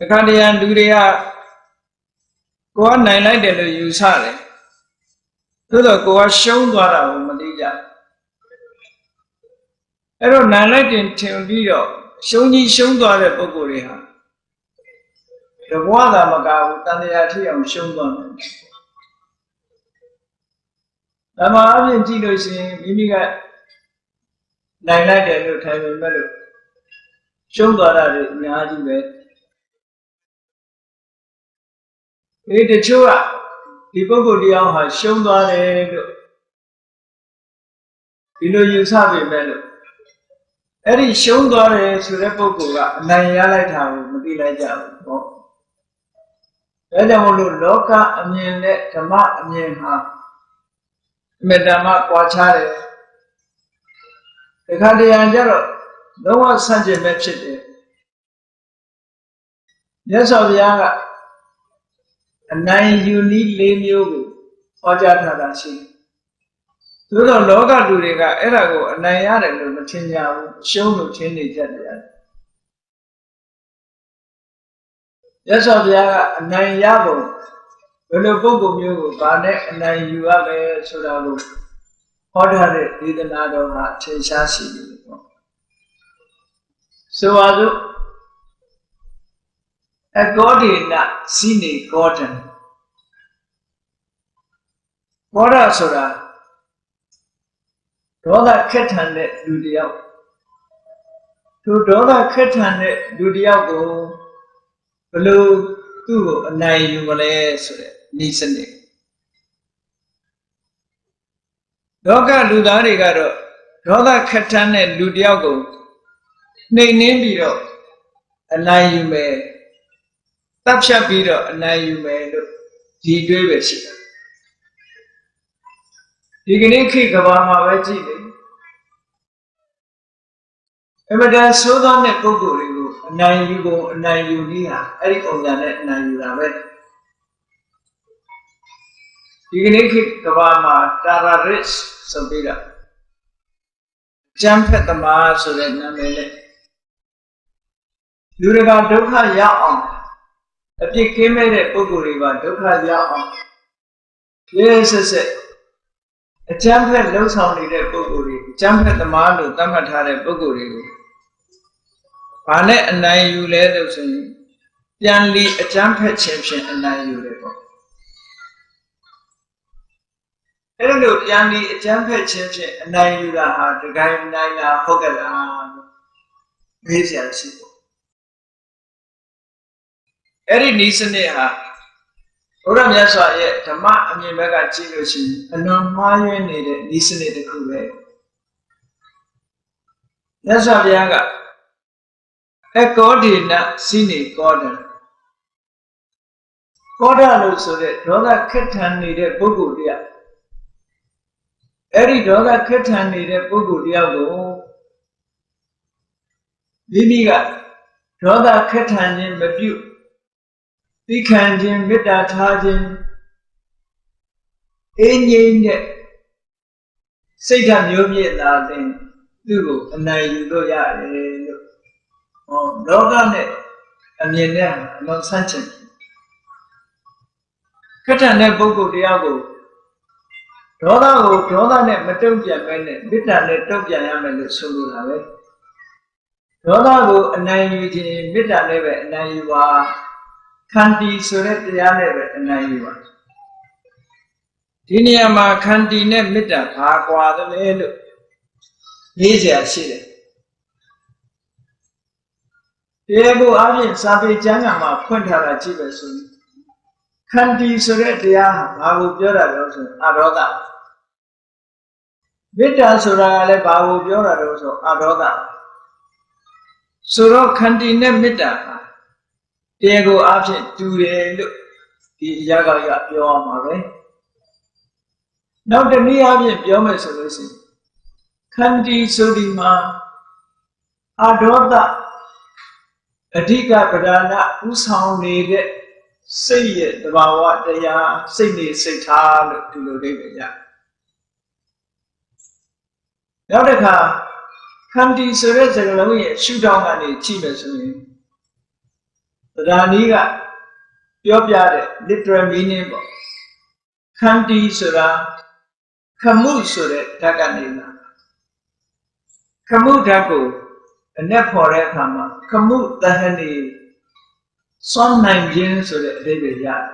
အခါတရံလူတွေကကိုကနိုင်လိုက်တယ်လို့ယူဆတယ်သို့တော့ကိုကရှုံးသွားတာကိုမသိကြအဲ့တော့နိုင်လိုက်တင်ထင်ပြီးတော့ရှုံးကြီးရှုံးသွားတဲ့ပုဂ္ဂိုလ်တွေဟာတဘွားသာမကဘူးတန်တရားထိအောင်ရှုံးသွားတယ်ဓမ္မအပြင်ကြည့်လို့ရှိရင်မိမိကနိုင်လိုက်တယ်လို့ထိုင်ပေမဲ့လို့ရှုံးသွားတာတွေအများကြီးပဲတချို့ကဒီပုဂ္ဂိုလ်တရားဟာရှုံးသွားတယ်လို့ဒီလိုယူဆပေမဲ့လို့အဲ့ဒီရှုံးသွားတယ်ဆိုတဲ့ပုဂ္ဂိုလ်ကအနိုင်ရလိုက်တာကိုမသိလိုက်ကြဘူးပေါ့ဒါကြောင့်မို့လို့လောကအမြင်နဲ့ဓမ္မအမြင်ဟာအမြဲတမ်းကွာခြားတယ်ဒီခါတရံကျတော့လုံးဝဆန့်ကျင်မဲ့ဖြစ်တယ်မြတ်စွာဘုရားကအနိုင်ယူနည်း၄မျိုးကိုဟောကြားထားတာရှိတယ်သို့တော့လောကလူတွေကအဲ့ဒါကိုအနိုင်ရတယ်လို့မထင်ကြဘူးရှုံးလို့ထင်နေကြတယ်မြတ်စွာဘုရားကအနိုင်ရပုံဘယ်လိုပုဂ္ဂိုလ်မျိုးကိုဗာနဲ့အနိုင်ယူရလဲဆိုတာကိုဟောထားတဲ့ဒေသနာတော်မှာထင်ရှားရှိတယ်ပေါ့ဆိုပါစို့အကောဒေနစိနေကောတံဘောရဆိုတာဒေါသခက်ထန်တဲ့လူတယောက်သူဒေါသခက်ထန်တဲ့လူတယောက်ကိုဘယ်လိုသူ့ကိုအနိုင်ယူမလဲဆိုတဲ့ဤစနစ်လောကလူသားတွေကတော့ဒေါသခက်ထန်တဲ့လူတယောက်ကိုနှိမ်နှင်းပြီးတော့အနိုင်ယူမယ်တပ်ဖြတ်ပြီးတော့အနိုင်ယူမယ်လို့ဒီတွေးပဲရှိတယ်ဒီကနေ့ခေတ်ကဘာမှာပဲကြည့်လေအမှန်တန်ဆိုးသောတဲ့ပုဂ္ဂိုလ်တွေကိုအနိုင်ယူကုန်အနိုင်ယူနည်းဟာအဲ့ဒီပုံစံနဲ့အနိုင်ယူတာပဲဒီကနေ့ခေတ်ကဘာမှာတာရာရစ်ဆိုပြီးတော့ကျမ်းဖက်သမားဆိုတဲ့နာမည်နဲ့လူတွေကဒုက္ခရောက်အောင်အပြစ်ကင်းမဲ့တဲ့ပုဂ္ဂိုလ်တွေပါဒုက္ခရောက်အောင်ရေးဆက်ဆက်အကျမ်းဖက်လှုပ်ဆောင်နေတဲ့ပုဂ္ဂိုလ်တွေအကျမ်းဖက်သမားလို့သတ်မှတ်ထားတဲ့ပုဂ္ဂိုလ်တွေကိုဘာနဲ့အနိုင်ယူလဲလို့ဆိုရင်ပြန်လီအကျမ်းဖက်ခြင်းဖြင့်အနိုင်ယူတယ်ပေါ့အဲ့လိုပြန်လီအကျမ်းဖက်ခြင်းဖြင့်အနိုင်ယူတာဟာတကိုင်းနိုင်တာဟုတ်ကဲ့လားမေးစရာရှိပေါ့အဲ့ဒီဤစနစ်ဟာဘုရားမြတ်စွာရဲ့ဓမ္မအမြင်ဘက်ကကြည့်လို့ရှိရင်အလွန်မှားယွင်းနေတဲ့ဤစနစ်တစ်ခုပဲမြတ်စွာဘုရားကအကောဒေနစိနေကောတံကောဒလို့ဆိုတဲ့ဒေါသခက်ထန်နေတဲ့ပုဂ္ဂိုလ်တရားအဲ့ဒီဒေါသခက်ထန်နေတဲ့ပုဂ္ဂိုလ်တရားကိုမိမိကဒေါသခက်ထန်ခြင်းမပြုသိခံခြင်းမေတ္တာထားခြင်းအင်းငြိမ်းတဲ့စိတ်ဓာတ်မျိုးမြင့်လာတဲ့သူ့ကိုအနိုင်ယူလို့ရတယ်လို့လောကနဲ့အမြင်နဲ့အလုံးဆန့်ကျင်ခက်ထန်တဲ့ပုဂ္ဂိုလ်တရားကိုဒေါသနဲ့မတုံ့ပြန်ပဲနဲ့မေတ္တာနဲ့တုံ့ပြန်ရမယ်လို့ဆိုလိုတာပဲဒေါသကိုအနိုင်ယူခြင်းမေတ္တာနဲ့ပဲအနိုင်ယူပါခန္တီဆိုတဲ့တရားနဲ့ပဲအနိုင်ယူပါဒီနေရာမှာခန္တီနဲ့မေတ္တာဘာကွာသလဲလို့ရေးစရာရှိတယ်တရားကိုအပြင်စာပေကျမ်းဂန်မှာဖွင့်ထားတာကြည့်ပဲဆိုရင်ခန္တီဆိုတဲ့တရားဟာဘာကိုပြောတာလဲဆိုအရောဒမေတ္တာဆိုတာကလည်းဘာကိုပြောတာလဲဆိုအရောဒဆိုတော့ခန္တီနဲ့မေတ္တာဟာတရားကိုအဖြစ်တူတယ်လို့ဒီအရာကပြောရမှာပဲနောက်တနည်းအားဖြင့်ပြောမယ်ဆိုလို့ရှိရင်ခန္တီဆိုဒီမှာအဒေါသအဓိကပဓာနဥဆောင်နေတဲ့စိတ်ရဲ့တဘာဝတရားစိတ်နေစိတ်ထားလို့ဒီလိုလေးပဲရနောက်တစ်ခါခန္တီဆိုတဲ့စကားလုံးရဲ့ရှုထောင့်ကနေကြည့်မယ်ဆိုရင် Raniga, Piopiade, literal meaning. Kanti Sura, Kamu Sura, Taganina. Kamu Dago, a Nepore Kama, Kamu Tahani, Son 19 Sura, David Yard.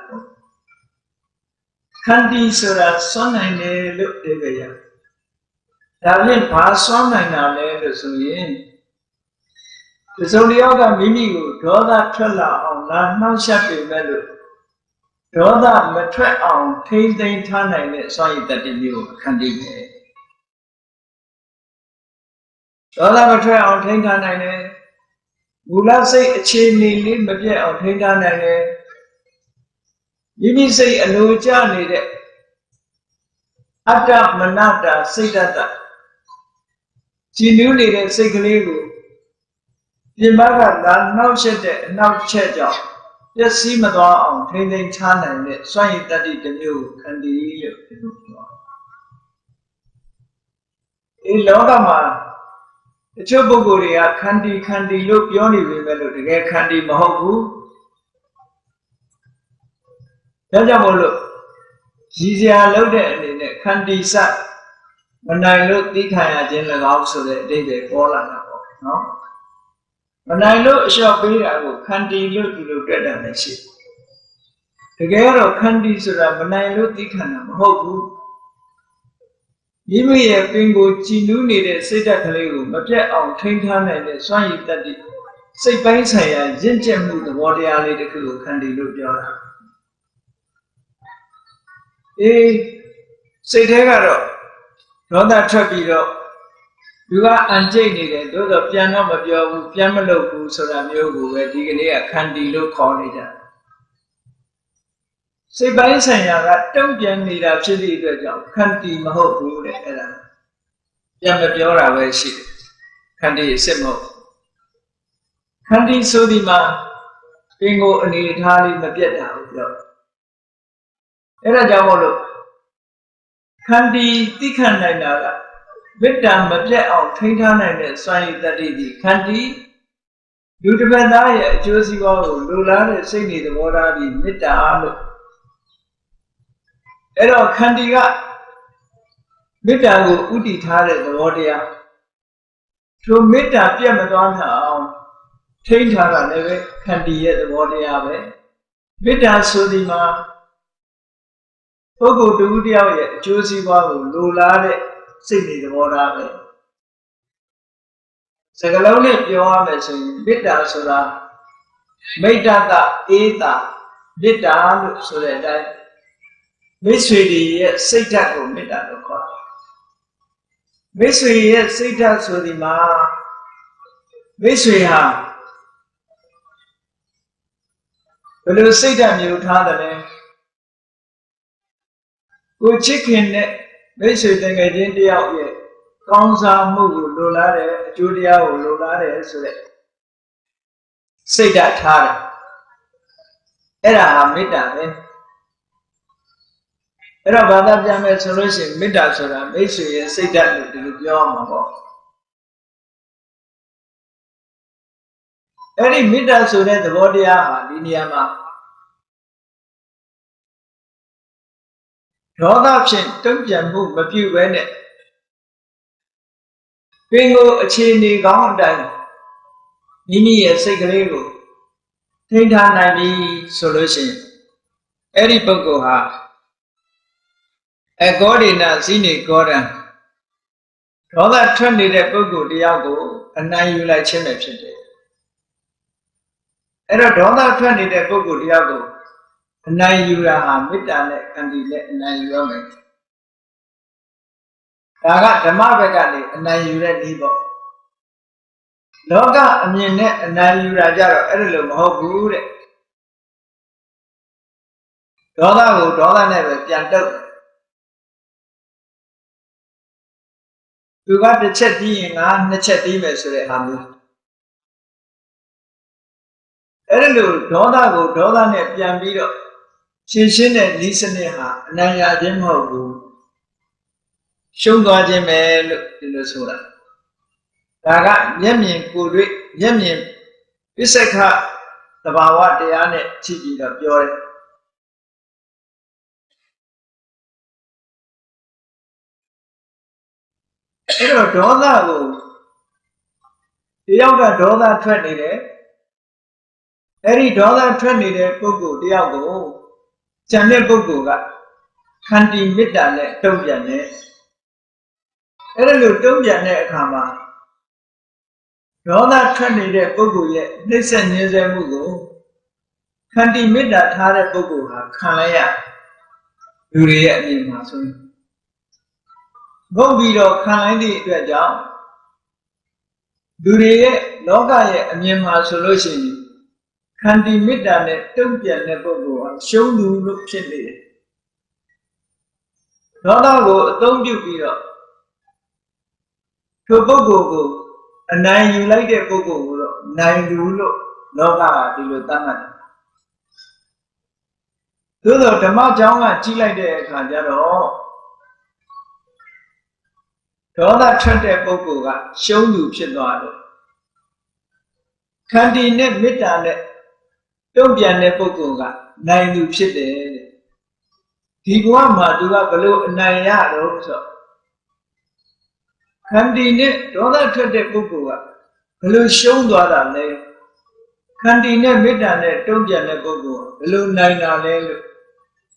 Kanti Sura, Son 9 look David Yard. Darling pass Son 9 now, so yin. The Zodiac Mimigo, Doda Trella on La No Shappy Mellow. Doda Matre on Tail Day Tana, so that you can dig. Doda Matre on Tail Tana. Mula say a chain nearly, but yet on Tail Tana. Mimi say a no journey. Ada Manata, say that. She knew it, say Galego. Yamaga now said now check out. Just see Madonna on Tainting China and so that it the new can be in Logama. The Chobogoria candy look yoni will to get candy Mahoku. Dajamolo. Zizia loaded in a candy sack. When I look the kind in the house so that they fall on no? When I look shopping, I will candy look at the ship. The girl of candy so that when I look the kind of hope. Give me a bingo, Chinu needed sit at the level, but yet on Tintan and the Swine that it say by say, Jinjam with the water alley the cool candy look yard. Eh, say Tegaro, not that trappido. You are unjaded, though the piano of your piano so that you were digging a candy look college. Say by saying that don't get me that chili job, candy maho food. Yamabiora where she candy is simple. Candy sodima, bingo and Italy Mabieta. Era Jamolo Candy Tikan Naga. Victim but let out Tintan and Swine that is candy. You depend on Josie Lula, say the water be Mita. Ero Candiga Mita Uti Tare the water. To Mita Piamadonna Tintan and Candy at the water. Mita Sodima Pogo Dudia, Josie Lula. Sydney the water. Sagalone, your message, Bita Soda, Medata, Eta, Bita, so that I Miss Reedy, say that to Mita. Miss Reedy, say that to the Ma. Miss Reha. But you say that you tell good chicken. Basically, I didn't be out yet. Consa Mugu, Lolare, Julia, Lolare, so that. Say that hard. Era Mida, Era Bada Jam solution, Mida, so that basically say that to the Yama. Any Mida, so that the body are Liniama. No option, don't jump, but you win it. Bingo, a chini, gone down. Nini, a cigarette. Think I solution. Eddie Pogo ha. A god in a scenic garden. All that 20 that Pogo Diago, and now you like chimney. And a dollar 20 that Pogo Diago. Now you are Midane and the let nine women. I got the Marvegani and now you let Nibo. Loga, I mean, and now you Raja, Edelum, how good. Dollar never can do. You got the chatty and the chatty message, Hamlet. Edelum, dollar net, Yambido. She and listening her, Naya Jim Hogu. Shunga Jim looked in the soda. Daga, Yemin, good, Yemin, Bisaka, သဘာဝတရားနဲ့ကြည့်ပြီးတော့ပြောတယ်အဲ့တော့ဒေါသကိုတယောက်ကဒေါသထွက်နေတယ်အဲ့ဒီဒေါသထွက်နေတဲ့ပုဂ္ဂိုလ်တယောက်ကိုဉာဏ်တဲ့ပုဂ္ဂိုလ်ကခန္တီမေတ္တာနဲ့တုံ့ပြန်တယ်အဲ့ဒါလိုတုံ့ပြန်တဲ့အခါမှာဒေါသထွက်နေတဲ့ပုဂ္ဂိုလ်ရဲ့နှိမ့်ဆက်ညှင်းဆဲမှုကိုခန္တီမေတ္တာထားတဲ့ပုဂ္ဂိုလ်ဟာခံလိုက်ရလူတွေရဲ့အမြင်မှာဆိုရင်ဘုံပြီးတော့ခံလိုက်သည့်အတွက်ကြောင့်လူတွေရဲ့လောကရဲ့အမြင်မှာဆိုလို့ရှိရင်ခန္တီမေတ္တာနဲ့တုံ့ပြန်တဲ့ပုဂ္ဂိုလ်ဟာရှုံးသူလို့ဖြစ်နေတယ်ဒေါသကိုအသုံးပြုပြီးတော့ထိုပုဂ္ဂိုလ်ကိုအနိုင်ယူလိုက်တဲ့ပုဂ္ဂိုလ်ကိုတော့နိုင်သူလို့လောကကဒီလိုသတ်မှတ်တယ်သို့သောဓမ္မကြောင်းကကြီးလိုက်တဲ့အခါကျတော့ဒေါသထွက်တဲ့ပုဂ္ဂိုလ်ကရှုံးသူဖြစ်သွားတယ်ခန္တီနဲ့မေတ္တာနဲ့တုံ့ပြန်တဲ့ပုဂ္ဂိုလ်ကနိုင်သူဖြစ်တယ်ဒီဘဝမှာသူကဘလို့အနိုင်ရတော့ဆိုခန္တီနဲ့ဒေါသထွက်တဲ့ပုဂ္ဂိုလ်ကဘလို့ရှုံးသွားတာလဲခန္တီနဲ့မေတ္တာနဲ့တုံ့ပြန်တဲ့ပုဂ္ဂိုလ်ကဘလို့နိုင်တာလဲလို့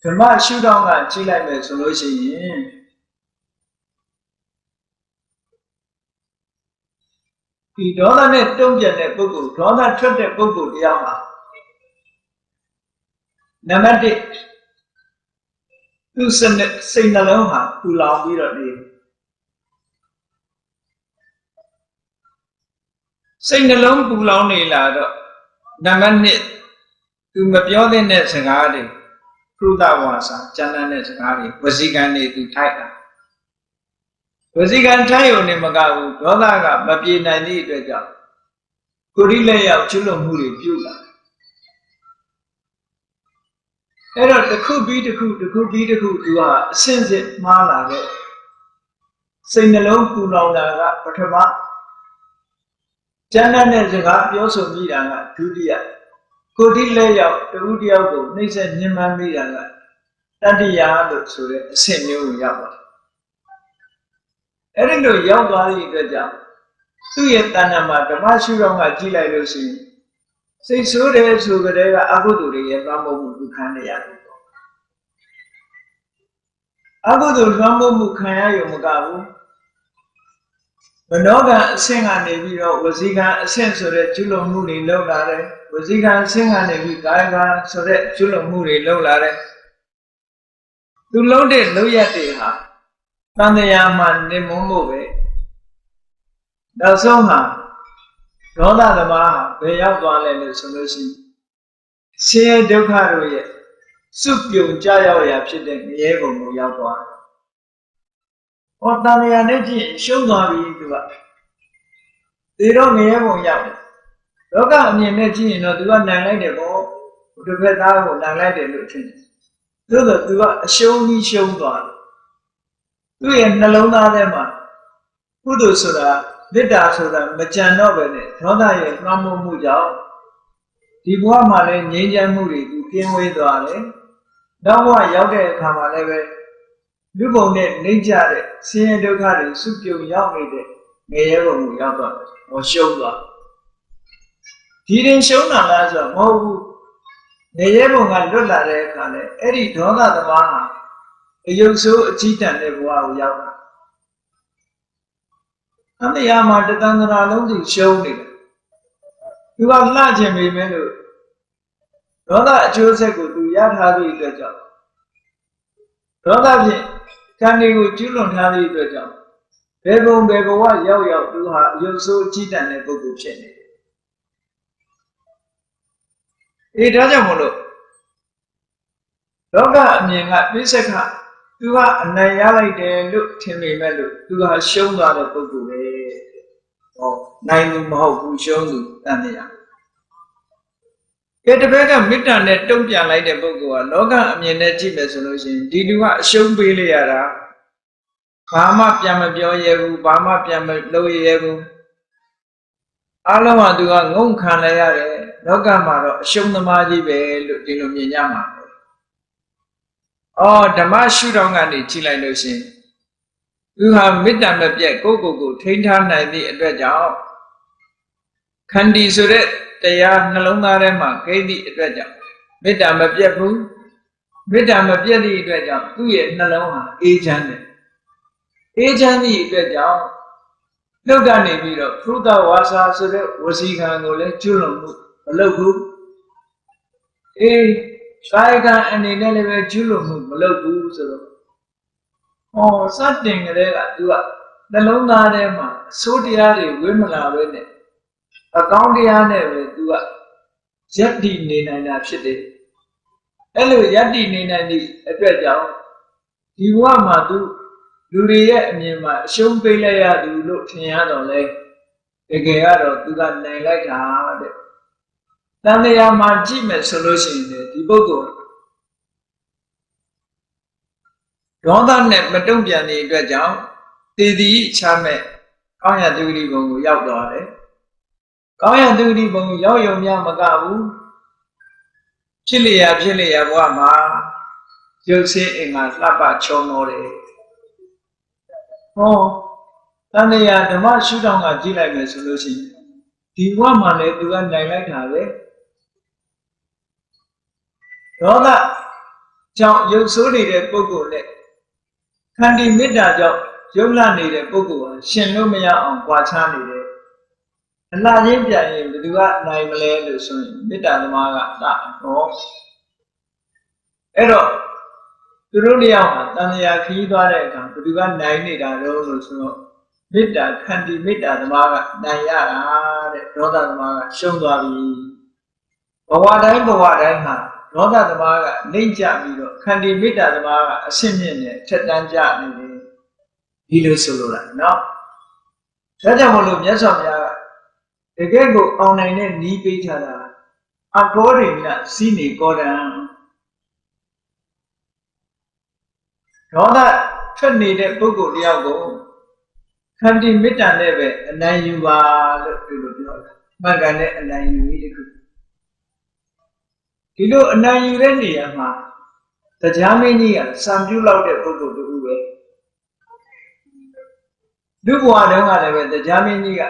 ဓမ္မရှုထောင့်ကကြည့်လိုက်မယ်ဆိုလို့ရှိရင်ဒီဒေါသနဲ့တုံ့ပြန်တဲ့ပုဂ္ဂိုလ်ဒေါသထွက်တဲ့ပုဂ္ဂိုလ်တရားမှာနံပါတ် 1သူစိတ်နှလုံးဟာပူလောင်ပြီးတော့နေစိတ်နှလုံးပူလောင်နေလာတော့နံပါတ် 2သူမပြောသင့်တဲ့စကားတွေပြုသဝါစာကြံတန်းတဲ့စကားတွေဝစီကံတွေသူထိုက်တာဝစီကံထိုက်ရုံနဲ့မကဘူးဒေါသကမပြေနိုင်သည့်အတွက်ကြောင့်ကိုယ်ဒီလက်ရောက်ကျွလွန်မှုတွေပြုလာအဲ့တော့တစ်ခုပြီးတစ်ခုသူဟာအဆင့်ဆင့်မှားလာတဲ့စိတ်နှလုံးပူလောင်တာကပထမကျမ်းတဲ့စကားပြောဆိုမိတာကဒုတိယကိုယ်ဒီလက်ရောက်တူတယောက်ကိုနှိမ့်ဆက်ညှဉ်းပန်းမိတာကတတိယလို့ဆိုတဲ့အဆင့်မျိုးကိုရောက်သွားအဲ့ဒီလိုရောက်သွားတဲ့အတွက်ကြောင့်သူ့ရဲ့တဏ္ဍာမှာဓမ္မရှုထောင့်ကကြည့်လိုက်လို့ရှိရင်စိတ်ဆိုးတယ်ဆိုကြတဲ့ကအကုသိုလ်တွေရဲ့လွှမ်းမိုးမှုကိုခံရရတယ်အကုသိုလ်လွှမ်းမိုးမှုခံရရုံမကဘူးမနောကံအဆင့်ကနေပြီးတော့ဝစီကံအဆင့်ဆိုတဲ့ကျွလွန်မှုတွေလုပ်လာတယ်ဝစီကံအဆင့်ကနေပြီးကာယကံဆိုတဲ့ကျွလွန်မှုတွေလုပ်လာတယ်သူလုံးတဲ့လုပ်ရက်တွေဟာတန်တရားမှနေမုန်းဖို့ပဲနောက်ဆုံးဟာဒေါသသမားဟာဘယ်ရောက်သွားလဲလို့ဆိုလို့ရှိရင်ဆင်းရဲဒုက္ခတို့ရဲ့စုပြုံကြရောက်ရာဖြစ်တဲ့ငရဲပုံကိုရောက်သွားတယ်။ဟောတန်တရားနဲ့ကြည့်ရှုံးသွားပြီသူကဒီတော့ငရဲပုံရောက်တယ်။လောကအမြင်နဲ့ကြည့်ရင်တော့သူကနိုင်လိုက်တယ်ပေါ့။ဒီဘက်သားကိုနိုင်လိုက်တယ်လို့ထင်တယ်။သို့သောသူကအရှုံးကြီးရှုံးသွားတယ်။သူ့ရဲ့နှလုံးသားထဲမှာကုသိုလ်ဆိုတာမေတ္တာဆိုတာမကြံတော့ပဲနဲ့ဒေါသရဲ့လွှမ်းမိုးမှုကြောင့်ဒီဘဝမှာလည်းငြိမ်းချမ်းမှုတွေသူကင်းဝေးသွားတယ်။နောက်ဘဝရောက်တဲ့အခါမှာလည်းပဲလူပုံနဲ့နှိမ့်ကြတဲ့ဆင်းရဲဒုက္ခတွေစုပြုံရောက်နေတဲ့ငရဲပုံကိုရောက်သွားတယ်။ဟောရှုံးသွား။ဒီရင်ရှုံးတာလားဆိုတော့မဟုတ်ဘူး။ငရဲပုံကလွတ်လာတဲ့အခါလဲအဲ့ဒီဒေါသသမားဟာအယုတ်ဆိုးအကြီးတန်းတဲ့ဘဝကိုရောက်တာ။အမေယာမှာတသန္တရာလုံးသူရှုံးနေတယ်။သူကလှခြင်းပေမဲ့လို့ဒေါသအကျိုးဆက်ကိုသူရထားသည့်အတွက်ကြောင့်ဒေါသဖြင့်ကံတွေကိုကျူးလွန်ထားသည့်အတွက်ကြောင့်ဘယ်ပုံဘယ်ဘဝရောက်သူဟာအယုတ်ဆိုးအကြီးတန်းတဲ့ပုဂ္ဂိုလ်ဖြစ်နေတယ်။ဒါကြောင့်မို့လို့လောကအမြင်ကပိဿကသူကအနိုင်ရလိုက်တယ်လို့ထင်ပေမဲ့လို့သူကရှုံးသွားတဲ့ပုဂ္ဂိုလ်ပဲ။ဟောနိုင်သူမဟုတ်ဘူးရှုံးသူတန်တရား။တပည့်ကမေတ္တာနဲ့တုံ့ပြန်လိုက်တဲ့ပုဂ္ဂိုလ်ကလောကအမြင်နဲ့ကြည့်မယ်ဆိုလို့ရှိရင်ဒီလူကအရှုံးပေးလိုက်ရတာဘာမှပြန်မပြောရဲဘူးဘာမှပြန်မလုပ်ရဲဘူးအလုံးကသူကငုံခံလိုက်ရတယ် လောကမှာတော့အရှုံးသမားကြီးပဲလို့ဒီလိုမြင်ကြမှာပဲအော်ဓမ္မရှုထောင့်ကနေကြည့်လိုက်လို့ရှင်သူဟာမေတ္တာမပြတ်ကိုယ့်ကိုယ်ကိုထိန်းထားနိုင်သည့်အတွက်ကြောင့်ခန္တီဆိုတဲ့တရားနှလုံးသားထဲမှာကိန်းသည့်အတွက်ကြောင့်မေတ္တာမပြတ်ဘူးမေတ္တာမပြတ်သည့်အတွက်ကြောင့်သူ့ရဲ့နှလုံးဟာအေးချမ်းတယ်အေးချမ်းသည့်အတွက်ကြောင့်နှုတ်ကနေပြီးတော့ဖုဒ္ဓဝါစာဆိုတဲ့ဝစီကံကိုလည်းကျွလွန်မှုမလုပ်ဘူးအေးကာယကံအနေနဲ့လည်းပဲကျွလွန်မှုမလုပ်ဘူးဆိုတော့စတင်ကြတဲ့ကသူကနှလုံးသားထဲမှာအဆိုးတရားတွေဝိမလာပဲနဲ့အကောင်းတရားနဲ့ပဲသူကယက်တည်နေနိုင်တာဖြစ်တယ်အဲ့လိုယက်တည်နေနိုင်သည့်အတွက်ကြောင့်ဒီဘဝမှာသူလူတွေရဲ့အမြင်မှာအရှုံးပေးလိုက်ရသူလို့ထင်ရတော့လေတကယ်ကတော့သူကနိုင်လိုက်တာတဲ့တန်တရားမှာကြည့်မယ်ဆိုလို့ရှိရင်ဒီပုဂ္ဂိုလ်ဒေါသနဲ့မတုံ့ပြန်တဲ့အတွက်ကြောင့်တည်တည်ချမဲ့ကောင်းရတုတိဘုံကိုရောက်သွားတယ်ကောင်းရတုတိဘုံကိုရောက်ရုံများမကဘူးဖြစ်လျာဘဝမှာရုပ်ဆင်းအင်္ဂါလှပချုံတော်တယ်တန်တရားဓမ္မရှုထောင့်ကကြည့်လိုက်မယ်ဆိုလို့ရှိရင်ဒီဘဝမှာလည်းသူကနိုင်လိုက်တာပဲဒေါသကြောင့်ရုပ်ဆိုးနေတဲ့ပုဂ္ဂိုလ်နဲ့ခန္တီမေတ္တာကြောင့်ရုပ်လနေတဲ့ပုဂ္ဂိုလ်ဟာရှင်လို့မရအောင်ကြွားချနေတယ်အလှချင်းပြန်ရင်ဘယ်သူကနိုင်မလဲလို့ဆိုရင်မေတ္တာသမားကတော့အဲ့တော့သူတို့တယောက်ဟာတန်တရားခီးသွားတဲ့အခါဘယ်သူကနိုင်နေတာလို့ဆိုတော့မေတ္တာခန္တီမေတ္တာသမားကနိုင်ရတာတဲ့ဒေါသသမားကရှုံးသွားပြီဘဝတိုင်းမှာဒေါသသမားကနှိမ့်ကြပြီးတော့ခန္တီမေတ္တာသမားကအဆင့်မြင့်နဲ့ထက်တန်းကြနေတယ်ဒီလိုဆိုလိုတာနော်ဒါကြောင့်မလို့မြတ်စွာဘုရားကတကယ်ကိုအောင်နိုင်တဲ့နီးပေးထားတာအကောရိဏစီနေကောဒံဒေါသထွက်နေတဲ့ပုဂ္ဂိုလ်တယောက်ကိုခန္တီမေတ္တာနဲ့ပဲအနိုင်ယူပါလို့ဒီလိုပြောတာမှန်ကန်တဲ့အနိုင်ယူနည်းတစ်ခုဒီလိုအနိုင်ယူတဲ့နေရာမှာတရားမင်းကြီးကစံပြုလောက်တဲ့ပုဂ္ဂိုလ်တူပဲလူဘဝတုန်းကလည်းပဲတရားမင်းကြီးက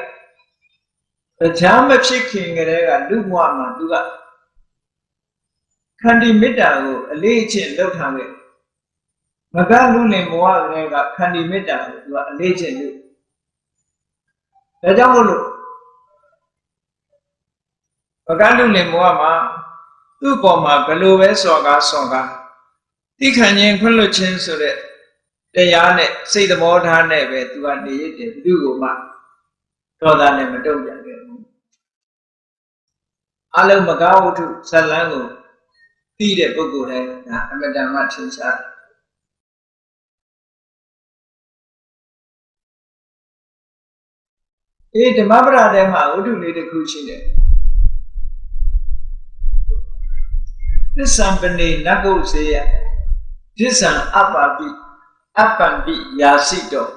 တရားမဖြစ်ခင်ကတည်းကလူဘဝမှာသူကခန္တီမေတ္တာကိုအလေးအကျင့်လုပ်ထားခဲ့မကလူလင်ဘဝကလေးကခန္တီမေတ္တာကိုသူကအလေးကျင့်လို့ဒါကြောင့်မို့လို့မကလူလင်ဘဝမှာသူ့ပေါ်မှာဘယ်လိုပဲစော်ကားတိခံခြင်းခွင့်လွှတ်ခြင်းဆိုတဲ့တရားနဲ့စိတ်သဘောထားနဲ့ပဲသူကနေရတဲ့သူ့ကိုမှဒေါသနဲ့မတုံ့ပြန်ခဲ့ဘူးအလုံးမကားဝတ္ထုဇလန်းကိုသိတဲ့ပုဂ္ဂိုလ်တိုင်းဒါအမတန်မှထင်ရှားဓမ္မပဒထဲမှာဝတ္ထုလေးတစ်ခုရှိတယ်သစ္စာပနေနဂုတ်စေယသစ္စာအပ္ပပံပိယာစိတော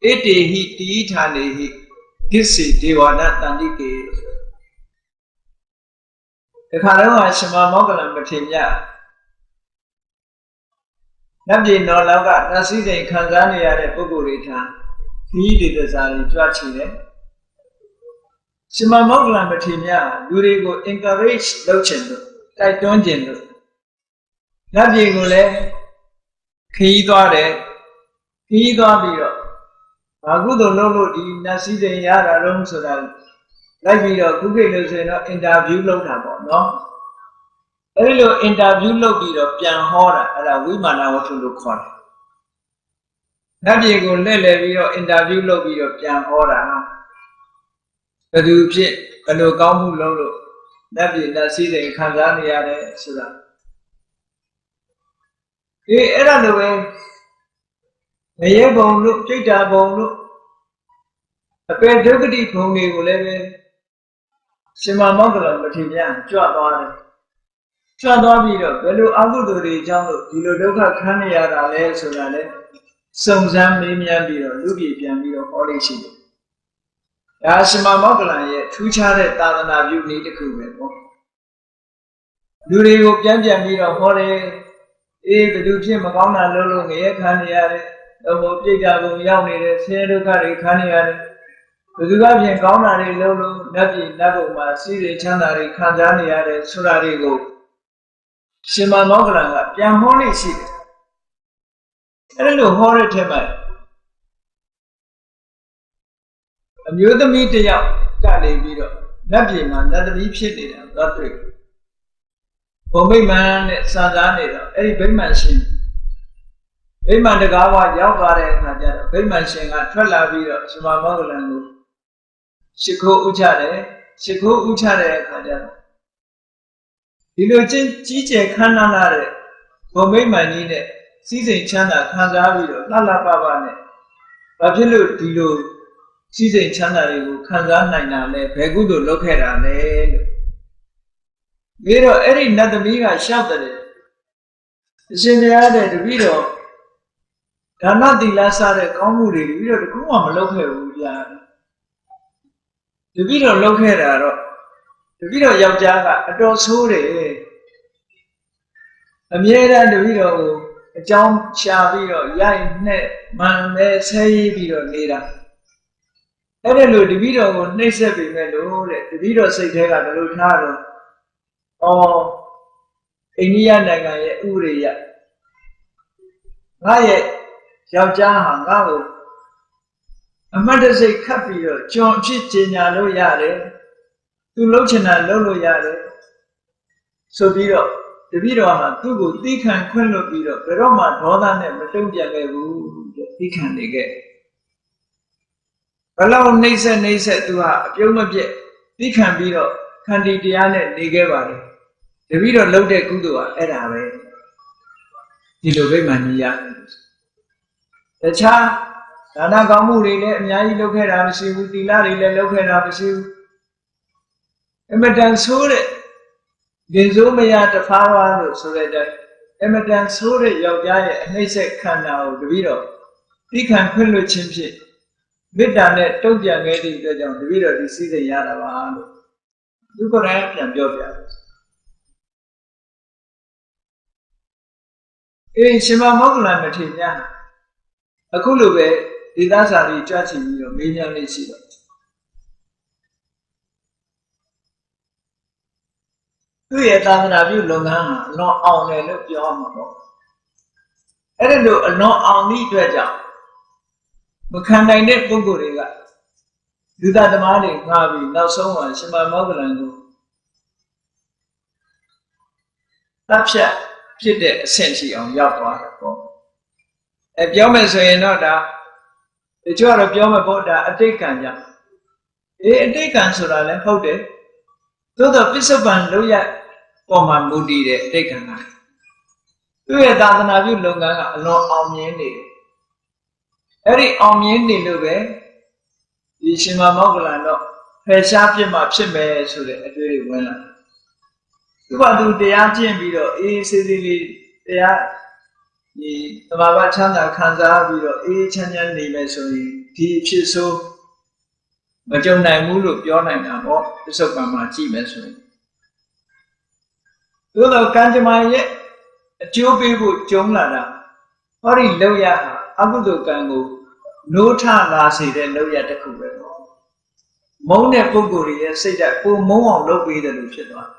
ဧတေဟိတိဋ္ဌာနေဟိဒစ္စေဒေဝနာတန္တိကေတခါတော့ရှမမောကလံမထေရနတ်ပြည်တော်လောကနတ်စည်းစိမ်ခံစားနေရတဲ့ပုဂ္ဂိုလ်တွေထားခီးတွေတစားတွေကြွချီတယ်ရှမမောကလံမထေရလူတွေကို encourage လုပ်ချင်လို့တိုက်တွန်းခြင်းလို့နတ်ပြည်ကိုလည်းခီးသွားတယ်ခီးသွားပြီးတော့ဘာကုသိုလ်လုပ်လို့ဒီနတ်စည်းစိမ်ရတာတော့ဆိုတာလိုက်ပြီးတော့ခုခေတ်လို့ဆိုရင်တော့အင်တာဗျူးလုပ်တာပေါ့နော်အဲဒီလိုအင်တာဗျူးလုပ်ပြီးတော့ပြန်ဟောတာအဲ့ဒါဝိမာနဝတ္ထုလို့ခေါ်တယ်နတ်ပြည်ကိုလှည့်လည်ပြီးတော့အင်တာဗျူးလုပ်ပြီးတော့ပြန်ဟောတာဘယ်သူဖြစ်ဘယ်လိုကောင်းမှုလုပ်လို့နတ်ပြည်နတ်စည်းစိမ်ခံစားနေရတယ်ဆိုတာအဲ့ဒါလိုပဲငရဲဘုံလို့ပြိတ္တာဘုံလို့အပေဒုက္ခတိဘုံတွေကိုလည်းပဲရှင်မမောကလမထေရကြွသွားတယ်ကြွသွားပြီးတော့ဘယ်လိုအကုသိုလ်တွေကြောင့်လို့ဒီလိုဒုက္ခခံနေရတာလဲဆိုတာလဲစုံစမ်းမေးမြန်းပြီးတော့လူပြည်ပြန်ပြီးတော့ဟောလေးရှိတယ်ဒါရှင်မမောကလရဲ့ထူးခြားတဲ့သာသနာပြုနည်းတစ်ခုပဲပေါ့ လူတွေကိုပြန်ပြီးတော့ဟောတယ်အေးဘယ်သူဖြစ်မကောင်းတာလို့ငရဲခံနေရတယ်တော့ပြိတ္တာဘုံရောက်နေတယ်ဆင်းရဲဒုက္ခတွေခံနေရတယ်ဘယ်သူကပြင်ကောင်းတာတွေလို့နတ်ပြည်နတ်ဘုံမှာစီးစိမ်ချမ်းသာတွေခံစားနေရတယ်ဆိုတာတွေကိုရှင်မမောဂလန်ကပြန်ဟောနေရှိတယ်အဲ့လိုဟောတဲ့ထဲမှာအမျိုးသမီးတယောက်ကနေပြီးတော့နတ်ပြည်မှာနတ်သမီးဖြစ်နေတာသွားတွေ့ဘုံမိမ့်မှန်နဲ့စာသားနေတော့အဲ့ဒီဗိမာန်ရှင်ဗိမာန်တကားဝရောက်သွားတဲ့အခါကျတော့ဗိမာန်ရှင်ကထွက်လာပြီးတော့ရှင်မမောဂလန်ကိုရှိခိုးဥချတယ်ရှိခိုးဥချတဲ့အခါကျတော့ဒီလိုကြီးကျယ်ခမ်းနားလာတဲ့ဘုံမိမ့်မှန်ကြီးနဲ့စီးစိမ်ချမ်းသာခံစားပြီးတော့လှလှပပနဲ့ဘာဖြစ်လို့ဒီလိုစီးစိမ်ချမ်းသာတွေကိုခံစားနိုင်တာလဲဘယ်ကုသိုလ်လုပ်ခဲ့တာလဲလို့ပြီးတော့အဲ့ဒီနတ်သမီးကရှောက်တယ်အရှင်ဘုရားတဲ့တပည့်တော်ဒါနသီလစတဲ့ကောင်းမှုတွေပြီးတော့တခုမှမလုပ်ခဲ့ဘူးဗျာတပည့်တော်လုပ်ခဲ့တာတော့တပည့်တော်ယောက်ျားကအတော်ဆိုးတယ်အမြဲတမ်းတပည့်တော်ကိုအကြောင်းရှာပြီးတော့ရိုက်နဲ့မှန်နဲ့ဆဲရေးပြီးတော့နေတာအဲ့ဒါလို့တပည့်တော်ကိုနှိပ်စက်ပေမဲ့လို့တဲ့တပည့်တော်စိတ်ထဲကဘယ်လိုထားတော့အိန္ဒိယနိုင်ငံရဲ့ဥပဒေရငါရဲ့ယောက်ျားဟာငါ့ကိုအမတ်တစိတ်ခတ်ပြီးတော့ကျွန်အဖြစ်ကြေညာလို့ရတယ်သူလှုပ်ချင်တာလှုပ်လို့ရတယ်ဆိုပြီးတော့တပည့်တော်ဟာသူ့ကိုသီးခံခွင့်လွတ်ပြီးတော့ဘယ်တော့မှဒေါသနဲ့မတုံ့ပြန်ခဲ့ဘူးသီးခံနေခဲ့ဘလောက်နှိမ့်ဆက်သူဟာအပြုံးမပြတ်သီးခံပြီးတော့ခန္တီတရားနဲ့နေခဲ့ပါတယ်တပည့်တော်လှုပ်တဲ့ကုသိုလ်ကအဲ့ဒါပဲဒီလိုဗိမာန်ကြီးရတယ်တခြားဒါနကောင်းမှုတွေလည်းအများကြီးလုပ်ခဲ့တာမရှိဘူးသီလတွေလည်းလုပ်ခဲ့တာမရှိဘူးအမတန်ဆိုးတဲ့ဂင်စိုးမရတဖားဝါလို့ဆိုတဲ့အတိုင်းအမတန်ဆိုးတဲ့ယောက်ျားရဲ့အနှိမ့်ဆက်ခန္ဓာကိုတပည့်တော်သိခံခွင့်လွှတ်ခြင်းဖြင့်မေတ္တာနဲ့တုံ့ပြန်ခဲ့သည့်အတွက်ကြောင့်တပည့်တော်ဒီစည်းစိမ်ရတာပါလို့သူကိုယ်တိုင်ပြန်ပြောပြတယ်ရှင်မမောဂလန်မထေရများအခုလိုပဲဒေသစာတွေကြွချင်ပြီးတော့မေးမြန်းလေးရှိတော့သူ့ရဲ့သာသနာပြုလုပ်ငန်းဟာအလွန်အောင်တယ်လို့ပြောမှာပေါ့အဲ့ဒါလို့အလွန်အောင်သည့်အတွက်ကြောင့်မခံနိုင်တဲ့ပုဂ္ဂိုလ်တွေကလူသားသမားတွေငှားပြီးနောက်ဆုံးမှာရှင်မမောဂလန်ကိုတပ်ဖြတ်ဖြစ်တဲ့အဆင့်ရှိအောင်ရောက်သွားတယ်ပေါ့ပြောမယ်ဆိုရင်တော့ဒါတချို့ကတော့ပြောမယ်ပေါ့ဒါအတိတ်ကံကြောင့်အတိတ်ကံဆိုတာလည်းဟုတ်တယ်သို့တော့ပစ္စုပန်လုပ်ရပေါ်မှာမူတည်တဲ့အတိတ်ကံကသူ့ရဲ့သာသနာပြုလုပ်ငန်းကအလွန်အောင်မြင်နေတယ်အဲ့ဒီအောင်မြင်နေလို့ပဲဒီရှင်မမောဂလန်တော့ဖယ်ရှားပြစ်မှဖြစ်မယ်ဆိုတဲ့အတွေ့အကြုံဝင်လာသူကသူတရားကျင့်ပြီးတော့အေးစေးစေးလေးတရားဒီသဘာဝချမ်းသာခံစားပြီးတော့အေးချမ်းချမ်းနေမယ်ဆိုရင်ဒီအဖြစ်ဆိုးမကြုံနိုင်ဘူးလို့ပြောနိုင်တာပေါ့ပစ္စုပန်မှာကြည့်မယ်ဆိုရင်သို့တော့ကံကြမ္မာရဲ့အကျိုးပေးဖို့ကြုံလာတာဟောဒီလောက်ရဟာအကုသိုလ်ကံကိုနိုးထလာစေတဲ့လောက်ရတစ်ခုပဲပေါ့မုန်းတဲ့ပုဂ္ဂိုလ်ရဲ့စိတ်ဓာတ်ကိုမုန်းအောင်လုပ်ပေးတယ်လို့ဖြစ်သွား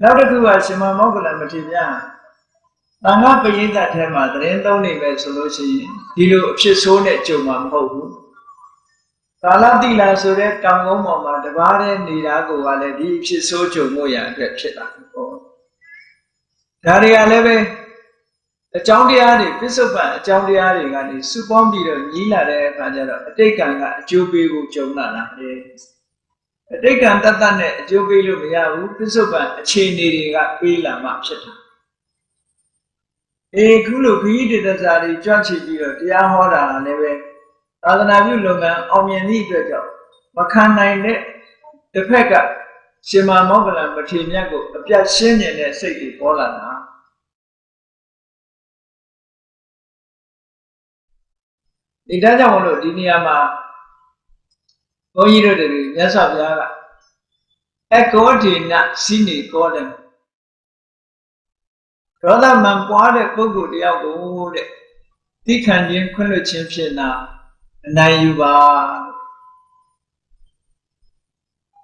နောက်တစ်ခုကရှင်မမောဂလန်မထေရသံဃာပရိသတ်ထဲမှာသတင်းသုံးနေပဲဆိုလို့ရှိရင်ဒီလိုအဖြစ်ဆိုးနဲ့ကြုံမှာမဟုတ်ဘူးကာလတိလာဆိုတဲ့တောင်ကုန်းပေါ်မှာတပါးတည်းနေတာကိုကလည်းဒီအဖြစ်ဆိုးကြုံလို့ရအတွက်ဖြစ်လာတယ်ပေါ့ဒါတွေကလည်းပဲအကြောင်းတရားတွေပစ္စုပန်အကြောင်းတရားတွေကနေစုပေါင်းပြီးတော့ညီးလာတဲ့အခါကျတော့အတိတ်ကံကအကျိုးပေးဖို့ကြုံလာတာလေအတိတ်ကံတတ်နဲ့အကျိုးပေးလို့မရဘူးပစ္စုပန်အခြေအနေတွေကပေးလာမှဖြစ်တာခုလိုခရီးဒေသစာတွေကြွချပြီးတော့တရားဟောတာလည်းပဲသာသနာပြုလုပ်ငန်းအောင်မြင်သည့်အတွက်ကြောင့်မခံနိုင်တဲ့တစ်ဖက်ကရှင်မမောဂလန်မထေရမြတ်ကိုအပြတ်ရှင်းနေတဲ့စိတ်တွေပေါ်လာတာဒီဒါကြောင့်မလို့ဒီနေရာမှာဘုန်းကြီးတို့တွေမြတ်စွာဘုရားကအကောဒေနစိနေကောတယ် ဒေါသမန်ပွားတဲ့ပုဂ္ဂိုလ်တယောက်ကိုတဲ့သိခံခြင်းခွင့်လွှတ်ခြင်းဖြစ်နာအနိုင်ယူပါ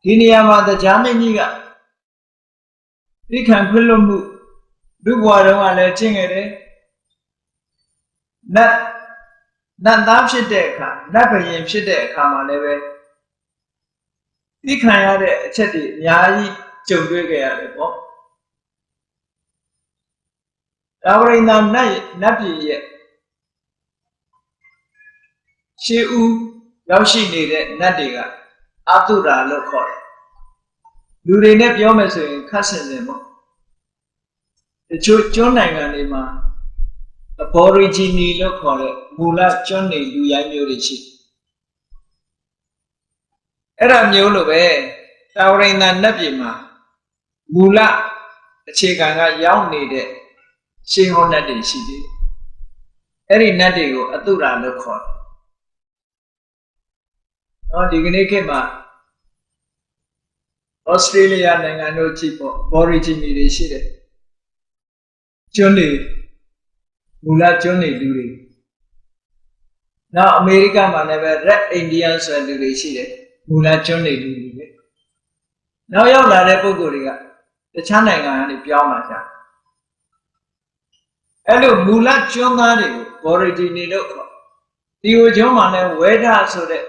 ဒီနေရာမှာတရားမင်းကြီးကသိခံခွင့်လွှတ်မှုလူဘဝတုန်းကလည်းကျင့်ခဲ့တယ်နတ်သားဖြစ်တဲ့အခါနတ်ဘယင်ဖြစ်တဲ့အခါမှာလည်းပဲသိခံရတဲ့အချက်တွေအများကြီးကြုံတွေ့ခဲ့ရတယ်ပေါ့တာဝရိန္ဒနတ်ပြည်ရဲ့ရှေးဦးရောက်ရှိနေတဲ့နတ်တွေကအတုရာလို့ခေါ်တယ်လူတွေနဲ့ပြောမယ်ဆိုရင်ခက်ဆင်တယ်ပေါ့တချို့ကျွန်းနိုင်ငံတွေမှာ aborigine လို့ခေါ်တဲ့မူလကျွန်းနေလူရိုင်းမျိုးတွေရှိအဲ့ဒါမျိုးလိုပဲတာဝရိန္ဒနတ်ပြည်မှာမူလအခြေခံကရောက်နေတဲ့ရှေးဟောနတ်တွေရှိတယ်အဲ့ဒီနတ်တွေကိုအတုရာလို့ခေါ်တယ်ဒီကနေ့ခေတ်မှာဩစတြေးလျနိုင်ငံတို့ကြည့်ပေါ့ aborigine တွေရှိတယ်ကျွန်းတွေမူလကျွန်းနေလူတွေနောက်အမေရိကမှာလည်းပဲ Red Indian ဆိုတဲ့လူတွေရှိတယ်မူလကျွန်းနေလူတွေပဲနောက်ရောက်လာတဲ့ပုဂ္ဂိုလ်တွေကတခြားနိုင်ငံကနေပြောင်းလာကြအဲ့လိုမူလကျွန်းသားတွေကို aborigine လို့ခေါ်ဒီကိုကျွန်းမှာလည်းဝဲဒဆိုတဲ့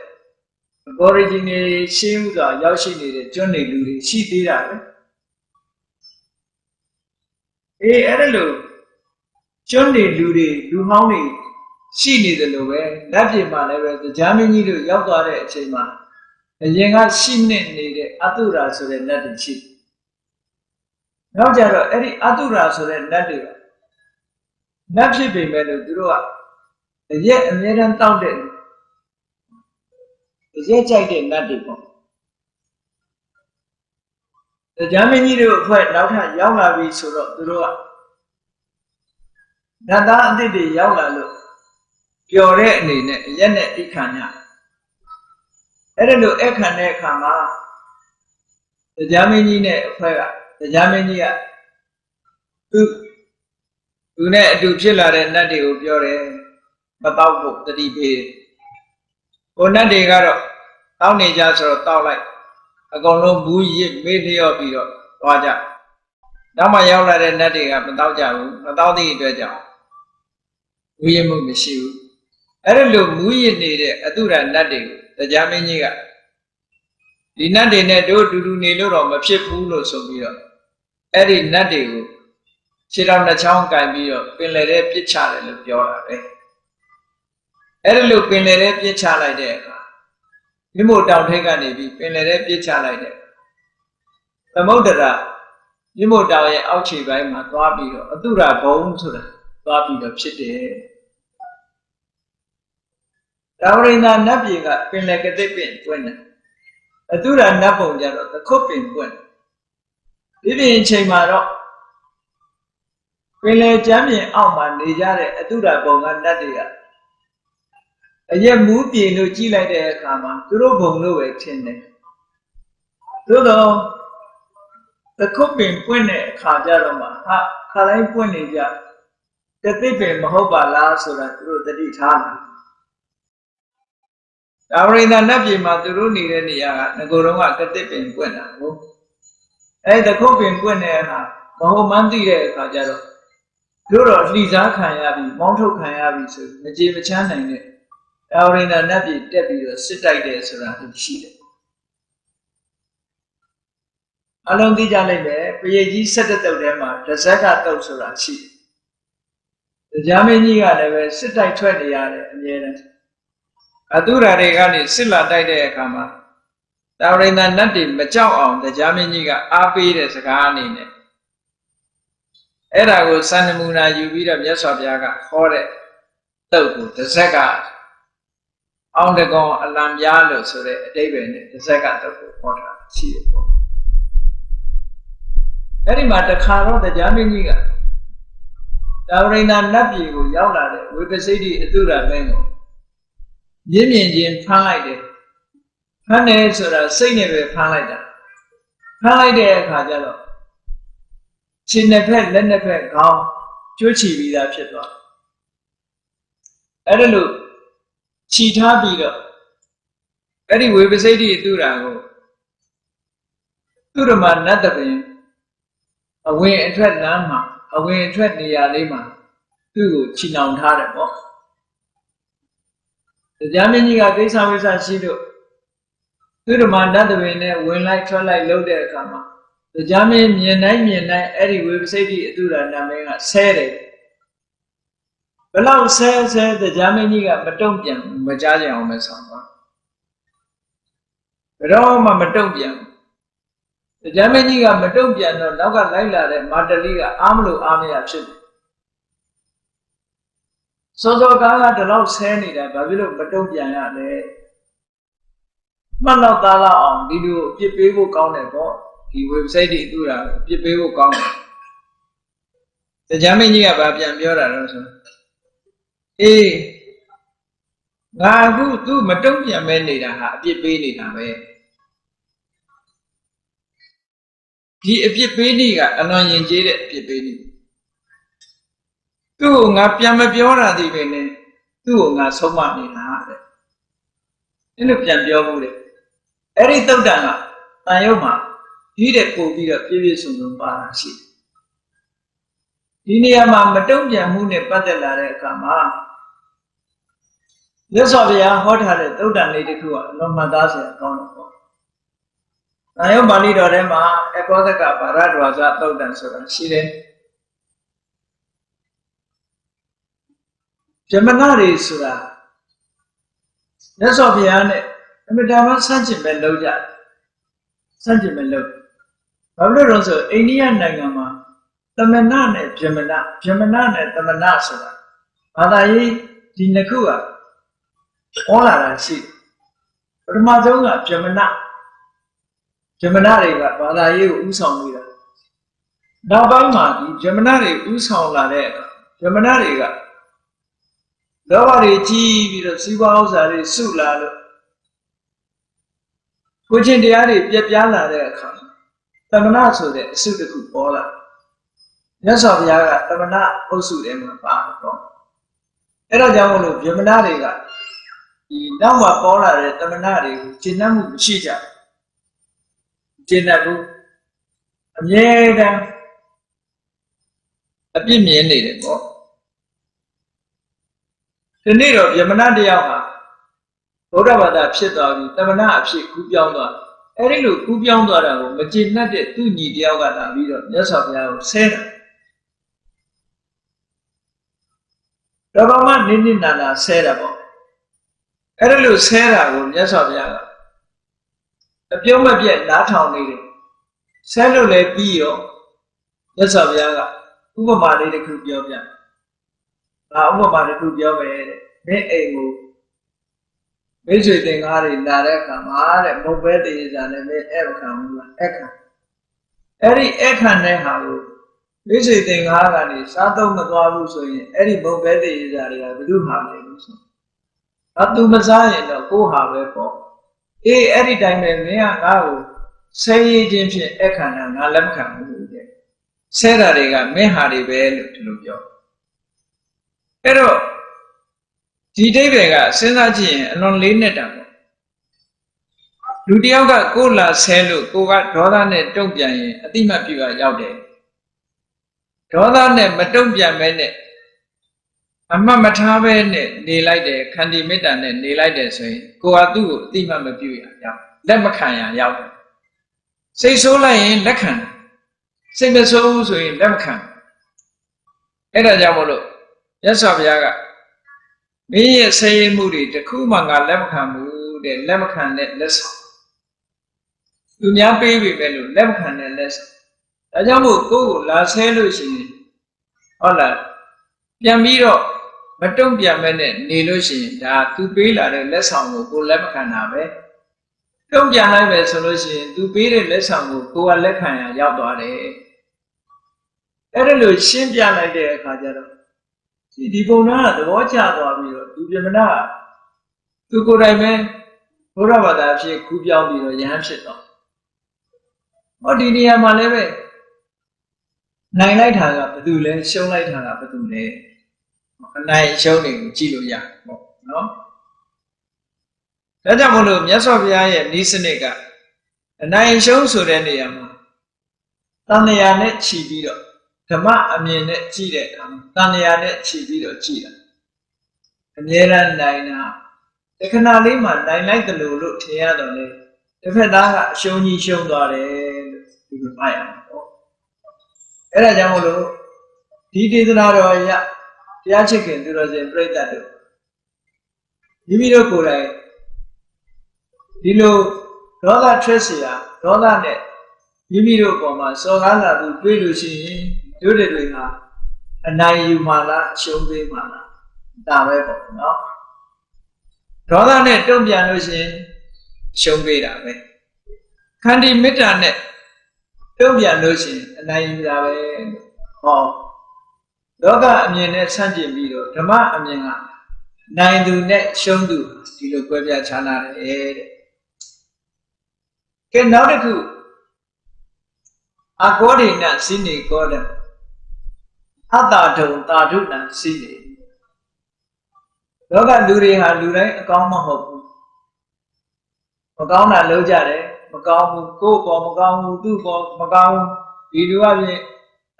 aborigine ရှင်းဥစွာရောက်ရှိနေတဲ့ကျွန်းနေလူတွေရှိသေးတာပဲအဲ့ဒါလို့ကျွန်းနေလူတွေလူဟောင်းတွေရှိနေတယ်လို့ပဲလက်ပြင်မှာလည်းပဲတရားမင်းကြီးတို့ရောက်သွားတဲ့အချိန်မှာအရင်ကရှိနေနေတဲ့အတုရာဆိုတဲ့နတ်တွေရှိနောက်ကြတော့အဲ့ဒီအတုရာဆိုတဲ့နတ်တွေကနတ်ဖြစ်ပေမဲ့လို့သူတို့ကအရက်အမြဲတမ်းတောက်တဲ့အရက်ကြိုက်တဲ့နတ်တွေပေါ့တရားမင်းကြီးတို့အဖွဲ့နောက်ထပ်ရောက်လာပြီဆိုတော့သူတို့ကနတ်သားအသစ်တွေရောက်လာလို့ပျော်တဲ့အနေနဲ့အရက်နဲ့အိခံရအဲ့ဒါလို့အခမ်းတဲ့အခါမှာတရားမင်းကြီးနဲ့အဖွဲ့ကတရားမင်းကြီးကသူနဲ့အတူဖြစ်လာတဲ့နတ်တွေကိုပြောတယ်မတော့ဖို့တတိပေးကိုနတ်တွေကတော့တောင်းနေကြဆိုတော့တောက်လိုက်အကုန်လုံးဘူးရစ်မေးလျော့ပြီးတော့သွားကြနောက်မှရောက်လာတဲ့နတ်တွေကမတော့ကြဘူးမတော့သည့်အတွက်ကြောင့်မူရမှုမရှိဘူးအဲ့ဒါလို့မူရနေတဲ့အတုရနတ်တွေကိုတရားမင်းကြီးကဒီနတ်တွေနဲ့တို့တူတူနေလို့တော့မဖြစ်ဘူးလို့ဆိုပြီးတော့အဲ့ဒီနတ်တွေကိုခြေတော်နှစ်ချောင်းကန်ပြီးတော့ပင်လယ်ထဲပစ်ချတယ်လို့ပြောတာပဲအဲ့ဒါလို့ပင်လယ်ထဲပစ်ချလိုက်တဲ့အခါမြမို့တောင်ထိပ်ကနေပြီးပင်လယ်ထဲပစ်ချလိုက်တဲ့သမုဒ္ဒရာမြမို့တောင်ရဲ့အောက်ခြေပိုင်းမှာသွားပြီးတော့အတုရဘုံဆိုတာသွားပြီးတော့ဖြစ်တယ်တာဝရိန္ဒနတ်ပြည်ကပင်လယ်ကတိပင်ပွင့်တယ်အတုရနတ်ဘုံကြတော့သခုတ်ပင်ပွင့်ဒီပြင်အချိန်မှာတော့ပင်လယ်ကျမ်းပြင်အောက်မှာနေကြတဲ့အတုရဘုံကနတ်တွေကအရက်မူးပြေလို့ကြည့်လိုက်တဲ့အခါမှာသူတို့ဘုံလို့ပဲထင်တယ်သို့တော့သခုတ်ပင်ပွင့်တဲ့အခါကျတော့မှခါတိုင်းပွင့်နေကြကတိပင်မဟုတ်ပါလားဆိုတာသူတို့တတိထားတယ်တာဝရိန္ဒနတ်ပြည်မှာသူတို့နေတဲ့နေရာကငကိုယ်တော့ကတိပင်ပွင့်တာဟုတ်သခုတ်ပင်ပွင့်တဲ့အခါမဟုတ်မှန်းသိတဲ့အခါကျတော့တို့တော့လှီစားခံရပြီမောင်းထုတ်ခံရပြီဆိုမကြေမချမ်းနိုင်တဲ့တာဝရိန္ဒနတ်ပြည်တက်ပြီးတော့စစ်တိုက်တယ်ဆိုတာရှိတယ်အလုံးသိကြလိုက်ပဲပရိတ်ကြီး17တုပ်ထဲမှာတစ်ဆက်ကတုပ်ဆိုတာရှိတယ်တရားမင်းကြီးကလည်းပဲစစ်တိုက်ထွက်နေရတယ်အမြဲတမ်းအတုရာတွေကနေစစ်လာတိုက်တဲ့အခါမှာတာဝရိန္ဒနတ်တွေမကြောက်အောင်တရားမင်းကြီးကအားပေးတဲ့စကားအနေနဲ့အဲ့ဒါကိုစံနမူနာယူပြီးတော့မြတ်စွာဘုရားကဟောတဲ့တုပ်ကိုတစ်ဆက်ကအောင်တကောင်အလံပြားလို့ဆိုတဲ့အဓိပ္ပာယ်နဲ့တစ်ဆက်ကတုပ်ကိုဟောတာရှိတယ်ပေါ့အဲ့ဒီမှာတခါတော့တရားမင်းကြီးကတာဝရိန္ဒနတ်ပြည်ကိုရောက်လာတဲ့ဝိပဿိတိအတုရမင်းကိုရင်းမြင်ချင်းဖမ်းလိုက်တယ်ဖမ်းတယ်ဆိုတာစိတ်နဲ့ပဲဖမ်းလိုက်တာဖမ်းလိုက်တဲ့အခါကျတော့ခြေနှစ်ဖက်လက်နှစ်ဖက်ခေါင်း ကျွတ်ချီပြီးသားဖြစ်သွားအဲ့ဒါလို့ခြိထားပြီးတော့အဲ့ဒီဝေပစိတ္တိအတုရာကိုသူရမနတ်တပင်အဝင်အထွက်လမ်းမှာအဝင်အထွက်နေရာလေးမှာသူ့ကိုခြိနှောင်ထားတယ်ပေါ့တရားမင်းကြီးကကိစ္စဝိစ္စရှိလို့သူရမနတ်တပင်နဲ့ဝင်လိုက်ထွက်လိုက်လုပ်တဲ့အခါမှာတရားမင်းမြင်တိုင်းအဲ့ဒီဝေပစိတ္တိအတုရာနာမည်ကဆဲတယ်ဘလောက်ဆဲတရားမင်းကြီးကမတုံ့ပြန်မကြားကြအောင်ပဲဆောင်ပါဘယ်တော့မှမတုံ့ပြန်တရားမင်းကြီးကမတုံ့ပြန်တော့နောက်ကလိုက်လာတဲ့မာတလီကအားမလို့အားမရဖြစ်တယ်စောစောကားကဒီလောက်ဆဲနေတာဘာဖြစ်လို့မတုံ့ပြန်ရလဲမှတ်တော့သားလောက်အောင်ဒီလိုအပြစ်ပေးဖို့ကောင်းတယ်ပေါ့ဒီ website တွေတူတာအပြစ်ပေးဖို့ကောင်းတယ်တရားမင်းကြီးကဗာပြန်ပြောတာတော့ဆိုအေးငါအခုသူမတုံ့ပြန်မဲနေတာဟာအပြစ်ပေးနေတာပဲဒီအပြစ်ပေးနေကအလွန်ယဉ်ကျေးတဲ့အပြစ်ပေးနေသူ့ကိုငါပြန်မပြောတာဒီပဲနဲ့သူ့ကိုငါဆုံးမနေတာတဲ့အဲ့လိုပြန်ပြောမှုတဲ့အဲ့ဒီသုတ်တန်ကတန်ရုပ်မှာဒီတဲ့ပို့ပြီးတော့ပြည့်ပြည့်စုံစုံပါတာရှိတယ်ဒီနေရာမှာမတုံ့ပြန်မှုနဲ့ပတ်သက်လာတဲ့အခါမှာမြတ်စွာဘုရားဟောထားတဲ့သုတ်တန်လေးတစ်ခုကအလွန်မှတ်သားစရာကောင်းတယ်ပေါ့။ဒါရောပါဠိတော်ထဲမှာအကောသကဗာရဒဝါဇသုတ်တန်ဆိုတာရှိတယ်။ဗြဟ္မဏတွေဆိုတာမြတ်စွာဘုရားနဲ့အမြဲတမ်းဆန့်ကျင်ပဲလုပ်ကြတယ်။ဆန့်ကျင်ပဲလုပ်။ဘာလို့လဲဆိုအိန္ဒိယနိုင်ငံမှာသမဏနဲ့ဗြဟ္မဏနဲ့သမဏဆိုတာဘာသာရေးဒီနှစ်ခုကဟောလာတာရှိပထမဆုံးကဗြဟ္မဏတွေကဘာသာရေးကိုဥဆောင်နေတာနောက်ပိုင်းမှာဒီဗြဟ္မဏတွေဥဆောင်လာတဲ့ဗြဟ္မဏတွေကလောဘတွေကြီးပြီးတော့စီးပွားဥစ္စာတွေစုလာလို့ကိုချင်းတရားတွေပြက်ပြားလာတဲ့အခါသမဏဆိုတဲ့အစုတစ်ခုပေါ်လာမြတ်စွာဘုရားကသမဏအုပ်စုထဲမှာပါတယ်ပေါ့အဲ့ဒါကြောင့်မလို့ဗြဟ္မဏတွေကဒီနောက်မှာပေါ်လာတဲ့သမဏတွေကိုကျင့်တတ်မှုမရှိကြဘူးကျင့်တတ်ဘူးအမြဲတမ်းအပြစ်မြင်နေတယ်ပေါ့ဒီနေ့တော့ဗြဟ္မဏတယောက်ဟာဗုဒ္ဓဘာသာဖြစ်သွားပြီးသမဏအဖြစ်ကူးပြောင်းသွားအဲ့ဒီလိုကူးပြောင်းသွားတာကိုမကျင့်တတ်တဲ့သူ့ညီတယောက်ကလာပြီးတော့မြတ်စွာဘုရားကိုဆဲတာတော်တော်မှနိမ့်နိမ့်နာနာဆဲတာပေါ့အဲ့ဒါလို့ဆဲတာကိုမြတ်စွာဘုရားကအပြုံးမပြတ်နားထောင်နေတယ်ဆဲလို့လည်းပြီးရောမြတ်စွာဘုရားကဥပမာလေးတစ်ခုပြောပြဒါဥပမာတစ်ခုပြောမယ်တဲ့မင်းအိမ်ကိုမိတ်ဆွေသင်္ကားတွေလာတဲ့အခါမှာတဲ့မုတ်ပဲတရေစာနဲ့မင်းအဲ့ခံဘူးလားအဲ့ခံအဲ့ဒီအဲ့ခံတဲ့ဟာကိုမိတ်ဆွေသင်္ကားကနေစားသုံးမသွားဘူးဆိုရင်အဲ့ဒီမုတ်ပဲတရေစာတွေကဘယ်သူမှမလဲလို့ဆိုသူမစားရင်တော့ကိုယ်ဟာပဲပေါ့အေးအဲ့ဒီတိုင်းပဲမင်းကငါ့ကိုဆဲရည်ချင်းဖြင့်အခန္ဓာငါလက်မခံဘူးတဲ့ဆဲတာတွေကမင်းဟာတွေပဲလို့ဒီလိုပြောအဲ့တော့ဒီအိဗေကစဉ်းစားကြည့်ရင်အလွန်လေးနဲ့တာပေါ့လူတယောက်ကကိုယ်လာဆဲလို့ကိုကဒေါသနဲ့တုံ့ပြန်ရင်အတိမတ်ပြရရောက်တယ်ဒေါသနဲ့မတုံ့ပြန်မဲနဲ့အမှတ်မထားပဲနဲ့နေလိုက်တယ်ခန္တီမေတ္တာနဲ့နေလိုက်တယ်ဆိုရင်ကိုကသူ့ကိုအတိမတ်မပြုရရောက်လက်မခံရရောက်တယ်စိတ်ဆိုးလိုက်ရင်လက်ခံစိတ်မဆိုးဘူးဆိုရင်လက်မခံအဲ့ဒါကြောင့်မို့လို့မြတ်စွာဘုရားကမင်းရဲ့ဆဲရမှုတွေတခုမှငါလက်မခံဘူးတဲ့လက်မခံတဲ့လက်ဆောင်သူများပေးပြီပဲလို့လက်မခံတဲ့လက်ဆောင်ဒါကြောင့်မို့ကိုယ်ကိုလာဆဲလို့ရှိရင်ဟုတ်လားပြန်ပြီးတော့မတုံ့ပြန်မဲ့နဲ့နေလို့ရှိရင်ဒါသူပေးလာတဲ့လက်ဆောင်ကိုကိုလက်မခံတာပဲတုံ့ပြန်လိုက်ပဲဆိုလို့ရှိရင်သူပေးတဲ့လက်ဆောင်ကိုကိုကလက်ခံရရောက်သွားတယ်အဲ့ဒါလို့ရှင်းပြလိုက်တဲ့အခါကျတော့ဒီပုံနာကသဘောကျသွားပြီးတော့ဒီပြမနာသူကိုယ်တိုင်ပဲဘုရားဘာသာဖြစ်ကူးပြောင်းပြီးတော့ယဟန်ဖြစ်သွားဟောဒီနေရာမှာလည်းပဲ နိုင်လိုက်တာကဘယ်သူလဲရှုံးလိုက်တာကဘယ်သူလဲအနိုင်ရှုံးနေကိုကြည့်လို့ရပေါ့နော်ဒါကြောင့်မလို့မြတ်စွာဘုရားရဲ့ဤစနစ်ကအနိုင်ရှုံးဆိုတဲ့နေရာမှာတဏှာနဲ့ခြီးပြီးတော့ဓမ္မအမြင်နဲ့ကြည့်တဲ့အခါတဏှာနဲ့ခြီးပြီးတော့ကြည့်တာအမြဲတမ်းနိုင်တာတခဏလေးမှနိုင်လိုက်တယ်လို့ထင်ရတော့လေတစ်ဖက်သားကအရှုံးကြီးရှုံးသွားတယ်လို့ဒီလိုမှတ်ရမှာပေါ့အဲ့ဒါကြောင့်မလို့ဒီဒေသနာတော်ရတရားချစ်ခင်သူတော်စင်ပြိဿတ်တို့မိမိတို့ကိုယ်တိုင်ဒီလိုဒေါသထွက်เสียဒေါသနဲ့မိမိတို့ပေါ်မှာစော်ကားလာသူတွေးလို့ရှိရင်တို့တွေဟာအနိုင်ယူမှလားအရှုံးပေးမှလားဒါပဲပေါ့နော်ဒေါသနဲ့တုံ့ပြန်လို့ရှိရင်ရှုံးပေးတာပဲခန္တီမေတ္တာနဲ့တုံ့ပြန်လို့ရှိရင်အနိုင်ယူတာပဲဟောလောကအမြင်နဲ့ဆန့်ကျင်ပြီးတော့ဓမ္မအမြင်ကနိုင်သူနဲ့ရှုံးသူဒီလိုကွဲပြားခြားနာတယ်တဲ့ကဲနောက်တစ်ခုအကောဒိနစိနေကောဒအတ္တထုံတာထုနစိနေလောကလူတွေဟာလူတိုင်းအကောင်းမဟုတ်ဘူးမကောင်းတာလုပ်ကြတယ်မကောင်းဘူးကိုယ့်ပေါ်မကောင်းဘူးသူ့ပေါ်မကောင်းဘူးဒီလိုအပြင်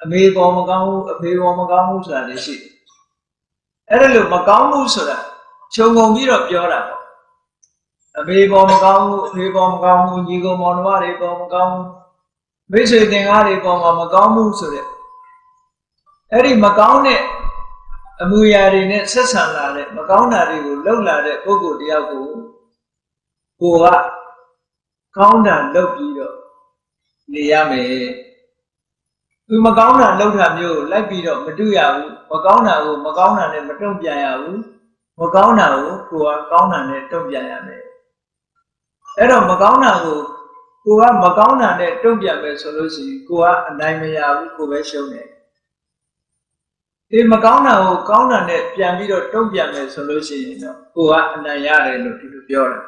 အမေပေါ်မကောင်းဘူးအဖေပေါ်မကောင်းဘူးဆိုတာလည်းရှိတယ်အဲ့ဒါလို့မကောင်းဘူးဆိုတာခြုံငုံပြီးတော့ပြောတာပေါ့အမေပေါ်မကောင်းဘူးအဖေပေါ်မကောင်းဘူးညီကောင်မောင်နှမတွေပေါ်မကောင်းဘူးမိတ်ဆွေသင်္ကားတွေပေါ်မှာမကောင်းဘူးဆိုတဲ့အဲ့ဒီမကောင်းတဲ့အမူအရာတွေနဲ့ဆက်ဆံလာတဲ့မကောင်းတာတွေကိုလှုပ်လာတဲ့ပုဂ္ဂိုလ်တယောက်ကိုကကောင်းတာလုပ်ပြီးတော့နေရမယ်သူမကောင်းတာလုပ်တာမျိုးကိုလိုက်ပြီးတော့မတွေ့ရဘူးမကောင်းတာကိုမကောင်းတာနဲ့မတုံ့ပြန်ရဘူးမကောင်းတာကိုကကောင်းတာနဲ့တုံ့ပြန်ရမယ်အဲ့တော့မကောင်းတာကိုကမကောင်းတာနဲ့တုံ့ပြန်မယ်ဆိုလို့ရှိရင်ကအနိုင်မရဘူးကိုပဲရှုံးတယ်ဒီမကောင်းတာကိုကောင်းတာနဲ့ပြန်ပြီးတော့တုံ့ပြန်မယ်ဆိုလို့ရှိရင်တော့ကအနိုင်ရတယ်လို့ဒီလိုပြောတာ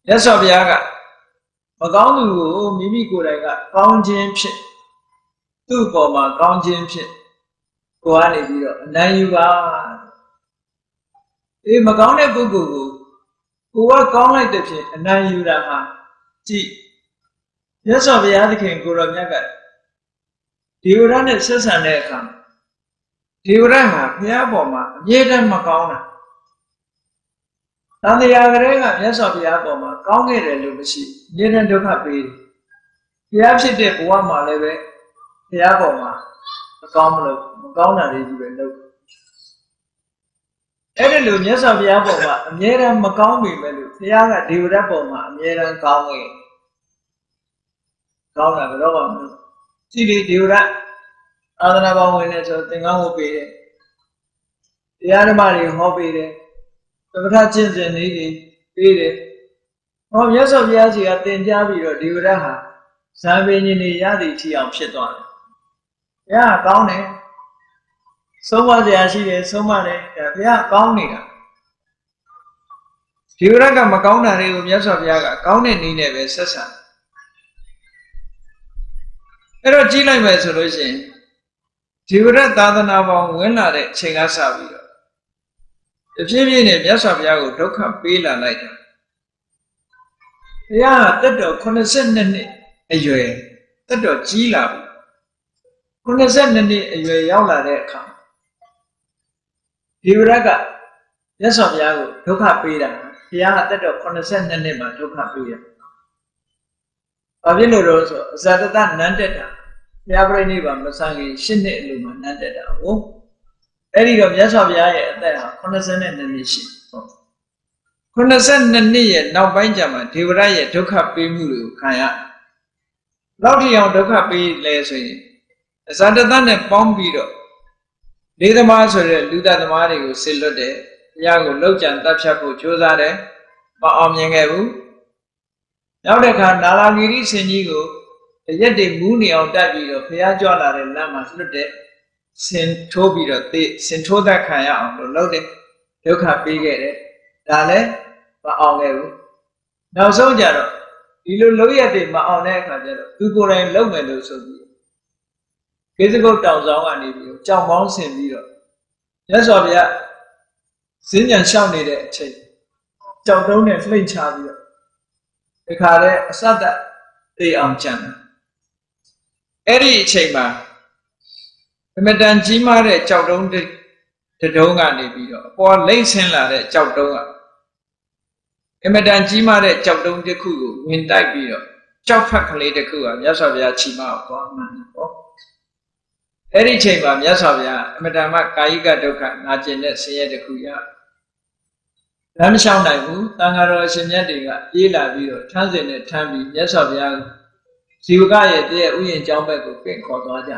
မြတ်စွာဘုရားကမကောင်းသူကိုမိမိကိုယ်တိုင်ကကောင်းခြင်းဖြစ်သူ့ပေါ်မှာကောင်းခြင်းဖြစ်ကနေပြီးတော့အနိုင်ယူပါဒီမကောင်းတဲ့ပုဂ္ဂိုလ်ကိုကကောင်းလိုက်တဲ့ဖြင့်အနိုင်ယူတာဟာကြည့်မြတ်စွာဘုရားသခင်ကိုရောမြတ်ကဒေဝရနဲ့ဆက်ဆံတဲ့အခါဒေဝရဟာဘုရားပေါ်မှာအမြဲတမ်းမကောင်းတာတန်တရားကလေးကမြတ်စွာဘုရားပေါ်မှာကောင်းခဲ့တယ်လို့မရှိအမြဲတမ်းဒုက္ခပေးတယ်ဘုရားဖြစ်တဲ့ဘဝမှာလည်းပဲဘုရားပေါ်မှာမကောင်းတာတွေကြီးပဲလုပ်အဲ့ဒီလိုမြတ်စွာဘုရားပေါ်မှာအမြဲတမ်းမကောင်းပေမဲ့လို့ဘုရားကဒေဝရပေါ်မှာအမြဲတမ်းကောင်းခဲ့ကောင်းတာကတော့မလို့ကြည်လေဒေဝရအာသနာပေါင်းဝင်နေဆိုသင်္ကန်းဝတ်ပေးတယ်တရားဓမ္မတွေဟောပေးတယ်သမထကျင့်စဉ်လေးတွေပေးတယ်ဟောမြတ်စွာဘုရားကြီးကသင်ကြားပြီးတော့ဒေဝရဟာဇာပင်ရှင်တွေရသည့်ထီအောင်ဖြစ်သွားတယ်ဘုရားကောင်းတယ်ဆုံးမစရာရှိတယ်ဆုံးမတယ်ဒါဘုရားကောင်းနေတာဒေဝရကမကောင်းတာတွေကိုမြတ်စွာဘုရားကကောင်းတဲ့နည်းနဲ့ပဲဆက်ဆံအဲ့တော့ကြည့်လိုက်မယ်ဆိုလို့ရှိရင်ဒေဝရသာသနာပေါင်းဝင်လာတဲ့အချိန်ကစပြီးတော့တဖြည်းဖြည်းနဲ့မြတ်စွာဘုရားကိုဒုက္ခပေးလာလိုက်တာဘုရားကတက်တော်82နှစ်အရွယ်တက်တော်ကြီးလာပြီ82နှစ်အရွယ်ရောက်လာတဲ့အခါဒေဝရကမြတ်စွာဘုရားကိုဒုက္ခပေးတာဘုရားကတက်တော်82နှစ်မှာဒုက္ခပေးတယ်။ဘာဖြစ်လို့လဲဆိုအဇာတတနန်းတက်တာဘုရားပြိဋိဘံမဆန်ခင်8နှစ်အလိုမှာနန်းတက်တာဟုတ်အဲ့ဒီတော့မြတ်စွာဘုရားရဲ့အသက်ဟာ82နှစ်ရှိဟုတ်82နှစ်ရဲ့နောက်ပိုင်းကျမှဒေဝရရဲ့ဒုက္ခပေးမှုတွေကိုခံရလောက်ထီအောင်ဒုက္ခပေးလဲဆိုရင်အဇာတတနဲ့ပေါင်းပြီးတော့လေသမားဆိုတဲ့လူသားသမားတွေကိုဆစ်လွတ်တယ်ဘုရားကိုလှုပ်ကြံတပ်ဖြတ်ဖို့ကြိုးစားတယ်မအောင်မြင်ခဲ့ဘူးနောက်တစ်ခါနာလာဂီရိဆင်ကြီးကိုရက်တွေမူးနေအောင်တက်ပြီးတော့ဘုရားကြွလာတဲ့လမ်းမှာလွတ်တဲ့ဆင်ထိုးပြီးတော့ဆင်ထိုးသက်ခံရအောင်လို့လုပ်တယ်ဒုက္ခပေးခဲ့တယ်ဒါလည်းမအောင်ခဲ့ဘူးနောက်ဆုံးကြတော့ဒီလိုလုပ်ရက်တွေမအောင်တဲ့အခါကျတော့သူကိုယ်တိုင်လုပ်မယ်လို့ဆိုပြီး ကိစ္စကုတ်တောင်ဆောင်ကနေပြီးတော့ကြောင်ပေါင်းဆင်ပြီးတော့မြတ်စွာဘုရားဈဉ္ဉံလျှောက်နေတဲ့အချိန်ကြောင်တုံးနဲ့လှိမ့်ချပြီးတော့ဒီခါတဲ့အစတသိအောင်ကြံတာအဲ့ဒီအချိန်မှာအမတန်ကြီးမားတဲ့ကြောက်တုံးတတုံးကနေပြီးတော့အပေါ်လိမ့်ဆင်းလာတဲ့ကြောက်တုံးကအမတန်ကြီးမားတဲ့ကြောက်တုံးတစ်ခုကိုဝင်တိုက်ပြီးတော့ကြောက်ဖက်ကလေးတစ်ခုကမြတ်စွာဘုရားချီမအောင်သွားမှန်းပေါ့အဲ့ဒီအချိန်မှာမြတ်စွာဘုရားအမတန်မှကာယိကဒုက္ခနာကျင်တဲ့ဆင်းရဲတစ်ခုရလမ်းမလျှောက်နိုင်ဘူးတန်ဃာတော်အရှင်မြတ်တွေကပြေးလာပြီးတော့ထမ်းစင်နဲ့ထမ်းပြီးမြတ်စွာဘုရားဇီဝကရဲ့တည်းရဲ့ဥယျာဉ်ကျောင်းဘက်ကိုပြင်ခေါ်သွားကြ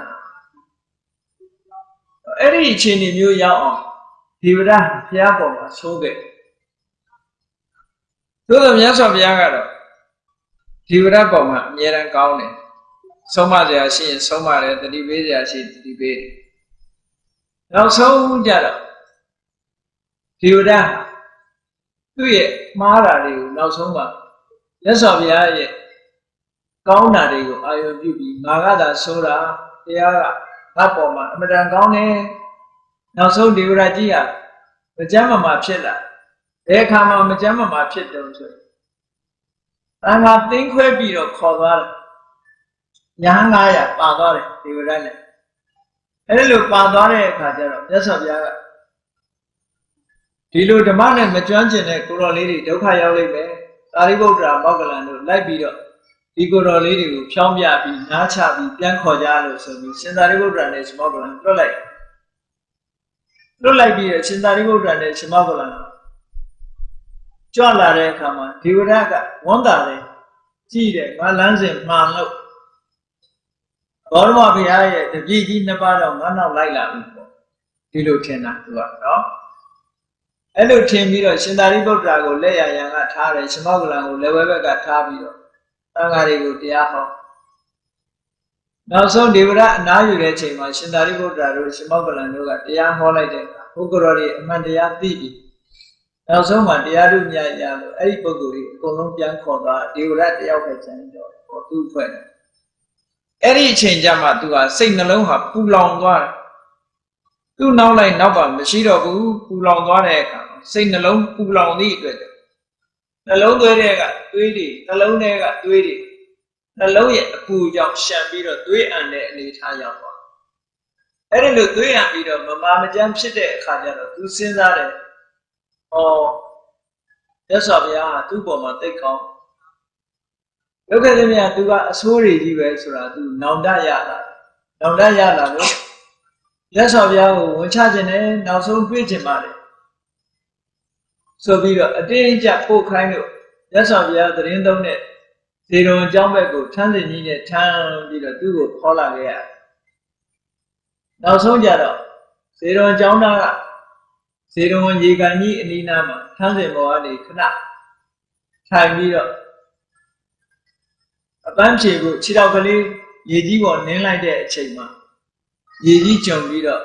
အဲ့ဒီအချိန်မျိုးရောက်အောင်ဒီဝရဘုရားပေါ်မှာဆိုးခဲ့သို့သောမြတ်စွာဘုရားကတော့ဒီဝရပေါ်မှာအမြဲတမ်းကောင်းတယ်ဆုံးမစရာရှိရင်ဆုံးမတယ်တတိပေးစရာရှိတတိပေးတယ်နောက်ဆုံးကြတော့ဒီဝရသူ့ရဲ့မှားတာတွေကိုနောက်ဆုံးမှာမြတ်စွာဘုရားရဲ့ကောင်းတာတွေကိုအာရုံပြုပြီးငါကသာဆိုတာတရားကငါပေါ်မှာအမှန်တန်ကောင်းတယ်နောက်ဆုံးဒီဝရကြီးကမကြမ်းမမာဖြစ်လာဘယ်အခါမှမကြမ်းမမာဖြစ်တယ်ဆိုရင်အငါသိမ့်ခွဲပြီးတော့ခေါ်သွားတယ်ညာ900ပါသွားတယ်ဒီဝရနဲ့အဲ့လိုပါသွားတဲ့အခါကျတော့မြတ်စွာဘုရားကဒီလိုဓမ္မနဲ့မကျွမ်းကျင်တဲ့ကိုတော်လေးတွေဒုက္ခရောက်လိမ့်မယ်သာရိပုတ္တရာမောက္ကလန်တို့လိုက်ပြီးတော့ဒီကိုတော်လေးတွေကိုဖြောင်းပြပြီးနားချပြီးပြန်ခေါ်ကြလို့ဆိုပြီးရှင်သာရိပုတ္တရာနဲ့ရှင်မောက္ကလန်လွတ်လိုက်ပြီးရှင်သာရိပုတ္တရာနဲ့ရှင်မောက္ကလန်ကြွလာတဲ့အခါမှာဒီဝရကဝန္တာတယ်ကြည့်တယ်ငါလမ်းစဉ်မှန်လို့ဘောရမဘုရားရဲ့တပည့်ကြီးနှစ်ပါးတော့ငါနောက်လိုက်လာပြီပေါ့ဒီလိုထင်တာသူကနော်အဲ့လိုထင်ပြီးတော့ရှင်သာရိပုတ္တရာကိုလက်ရရန်ကထားတယ်ရှင်မောက္ကလန်ကိုလက်ဝဲဘက်ကထားပြီးတော့သံဃာတွေကိုတရားဟောနောက်ဆုံးဒီဝရအနားယူတဲ့ချိန်မှာရှင်သာရိပုတ္တရာတို့ရှင်မောက္ကလန်တို့ကတရားဟောလိုက်တဲ့အခါဘုဂရောတွေအမှန်တရားသိပြီးနောက်ဆုံးမှာတရားဓုညရလို့အဲ့ဒီပုဂ္ဂိုလ်တွေအကုန်လုံးပြန်ခေါ်သွားဒီဝရတယောက်ပဲကျန်တော့သူ့ဖွဲ့တယ်အဲ့ဒီအချိန်ကျမှသူကစိတ်နှလုံးဟာပူလောင်သွားတယ်သူ့နောက်လိုက်နောက်ပါမရှိတော့ဘူးပူလောင်သွားတဲ့အခါစိတ်နှလုံးပူလောင်သည့်အတွက်နှလုံးသွေးတွေကသွေးတွေနှလုံးထဲကသွေးတွေနှလုံးရဲ့အပူကြောင့်ရှံပြီးတော့သွေးအံတဲ့အနေထားရောက်သွားအဲ့ဒီလိုသွေးအံပြီးတော့မမာမကျန်းဖြစ်တဲ့အခါကျတော့သူစဉ်းစားတယ်ဟောမြတ်စွာဘုရားကသူ့ပေါ်မှာသိကောင်းဒုက္ခသမီးကသူကအဆိုးတွေကြီးပဲဆိုတာသူနောင်တရလာလို့မြတ်စွာဘုရားကိုဝန်ချခြင်းနဲ့နောက်ဆုံးတွေ့ခြင်းပါတယ်ဆိုပြီးတော့အတင်းအကျပ်ပို့ခိုင်းလို့မြတ်စွာဘုရားသတင်းသုံးတဲ့ဇေရုံအကြောင်းဘက်ကိုထမ်းစင်ကြီးနဲ့ထမ်းပြီးတော့သူ့ကိုခေါ်လာခဲ့ရတယ်နောက်ဆုံးကြတော့ဇေရုံအကြောင်းသားကဇေရုံရေကန်ကြီးအနီးနားမှာထမ်းစင်ပေါ်ကနေခဏထိုင်ပြီးတော့အပန်းဖြေဖို့ခြေထောက်ကလေးရေကြီးပေါ်နင်းလိုက်တဲ့အချိန်မှာရေကြီးကျုံပြီးတော့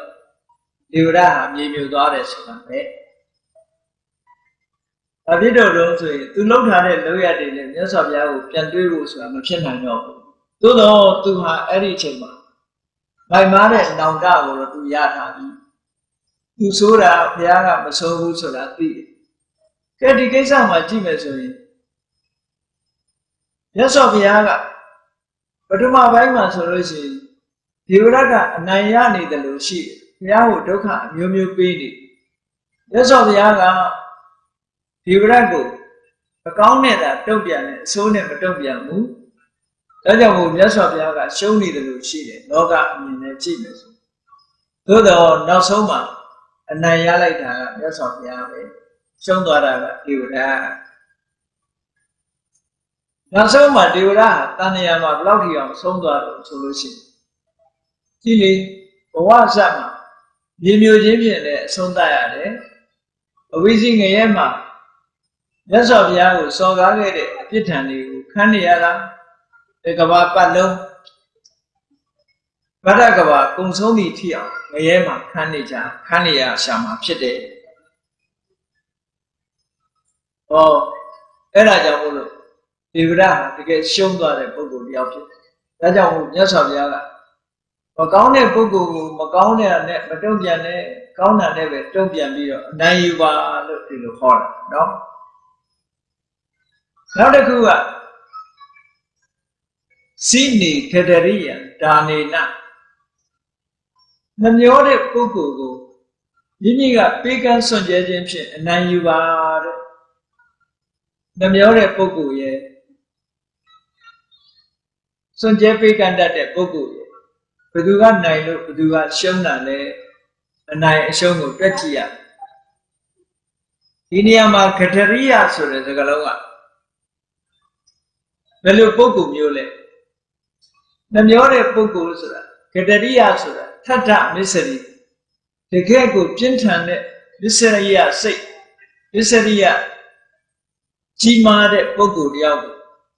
ဒေဝရဟာမြေမြုပ်သွားတယ်ဆိုတာပဲအဖြစ်တော်တုံးဆိုရင်သူလှုပ်ထားတဲ့လောက်ရတဲ့မြတ်စွာဘုရားကိုပြန်တွေးဖို့ဆိုတာမဖြစ်နိုင်တော့ဘူးသို့တော့သူဟာအဲ့ဒီအချိန်မှာမိုက်မားတဲ့နောင်တကိုတော့သူရထားပြီသူဆိုတာဘုရားကမဆိုးဘူးဆိုတာသိတယ်ကဲဒီကိစ္စမှာကြည့်မယ်ဆိုရင်မြတ်စွာဘုရားကပထမပိုင်းမှာဆိုလို့ရှိရင်ဒီဝရကအနိုင်ရနေတယ်လို့ရှိတယ်ဘုရားကိုဒုက္ခအမျိုးမျိုးပေးနေမြတ်စွာဘုရားကဒီဝရကိုအကောင်းနဲ့သာတုံ့ပြန်တယ်အဆိုးနဲ့မတုံ့ပြန်ဘူးဒါကြောင့်မို့မြတ်စွာဘုရားကရှုံးနေတယ်လို့ရှိတယ်လောကအမြင်နဲ့ကြည့်မယ်ဆိုသို့တော့နောက်ဆုံးမှာအနိုင်ရလိုက်တာကမြတ်စွာဘုရားပဲရှုံးသွားတာကဒီဝရနောက်ဆုံးမှာဒီဝရဟာတဏှာမှာဘယ်လောက်ထိအောင်ဆုံးသွားလို့ဆိုလို့ရှိရင်ကြည့်လေဘဝဇတ်မှာမြေမျိုးချင်းဖြင့်လည်းအဆုံးသတ်ရတယ်အဝိဇ္ဇငရဲမှာမြတ်စွာဘုရားကိုစော်ကားခဲ့တဲ့အပြစ်ဒဏ်တွေကိုခံနေရတာဒီကဘာပတ်လုံးဗဒ္ဒကဘာကုံဆုံးသည့်ထိအောင်ငရဲမှာခံနေရရှာမှာဖြစ်တယ်ဟောအဲ့ဒါကြောင့်မို့လို့ဒီဝရဟာတကယ်ရှုံးသွားတဲ့ပုဂ္ဂိုလ်တယောက်ဖြစ်တယ်ဒါကြောင့်မို့မြတ်စွာဘုရားကဘ ကောင်းတဲ့ပုဂ္ဂိုလ်ကိုမကောင်းတဲ့နဲ့မတုံ့ပြန်နဲ့ကောင်းတာနဲ့ပဲတုံ့ပြန်ပြီးတော့အနိုင်ယူပါလို့ဒီလိုခေါ်တာနော်နောက်တစ်ခုကစိနေခတရိယဒါနေနနှမျောတဲ့ပုဂ္ဂိုလ်ကိုမိမိကပေးကမ်းစွန့်ကြဲခြင်းဖြင့်အနိုင်ယူပါတဲ့နှမျောတဲ့ပုဂ္ဂိုလ်ရဲ့စွန့်ကြဲပေးကမ်းတတ်တဲ့ပုဂ္ဂိုလ်ရဲ့ဘယ်သူကနိုင်လို့ဘယ်သူကရှုံးတာလဲအနိုင်အရှုံးကိုတွက်ကြည့်ရဒီနေရာမှာခတရိယဆိုတဲ့စကားလုံးကဘယ်လိုပုဂ္ဂိုလ်မျိုးလဲနှမျောတဲ့ပုဂ္ဂိုလ်ဆိုတာခတရိယဆိုတာထထမစ္စရိတကယ်ကိုပြင်းထန်တဲ့မစ္စရိယစိတ်မစ္စရိယကြီးမားတဲ့ပုဂ္ဂိုလ်တယောက်ကို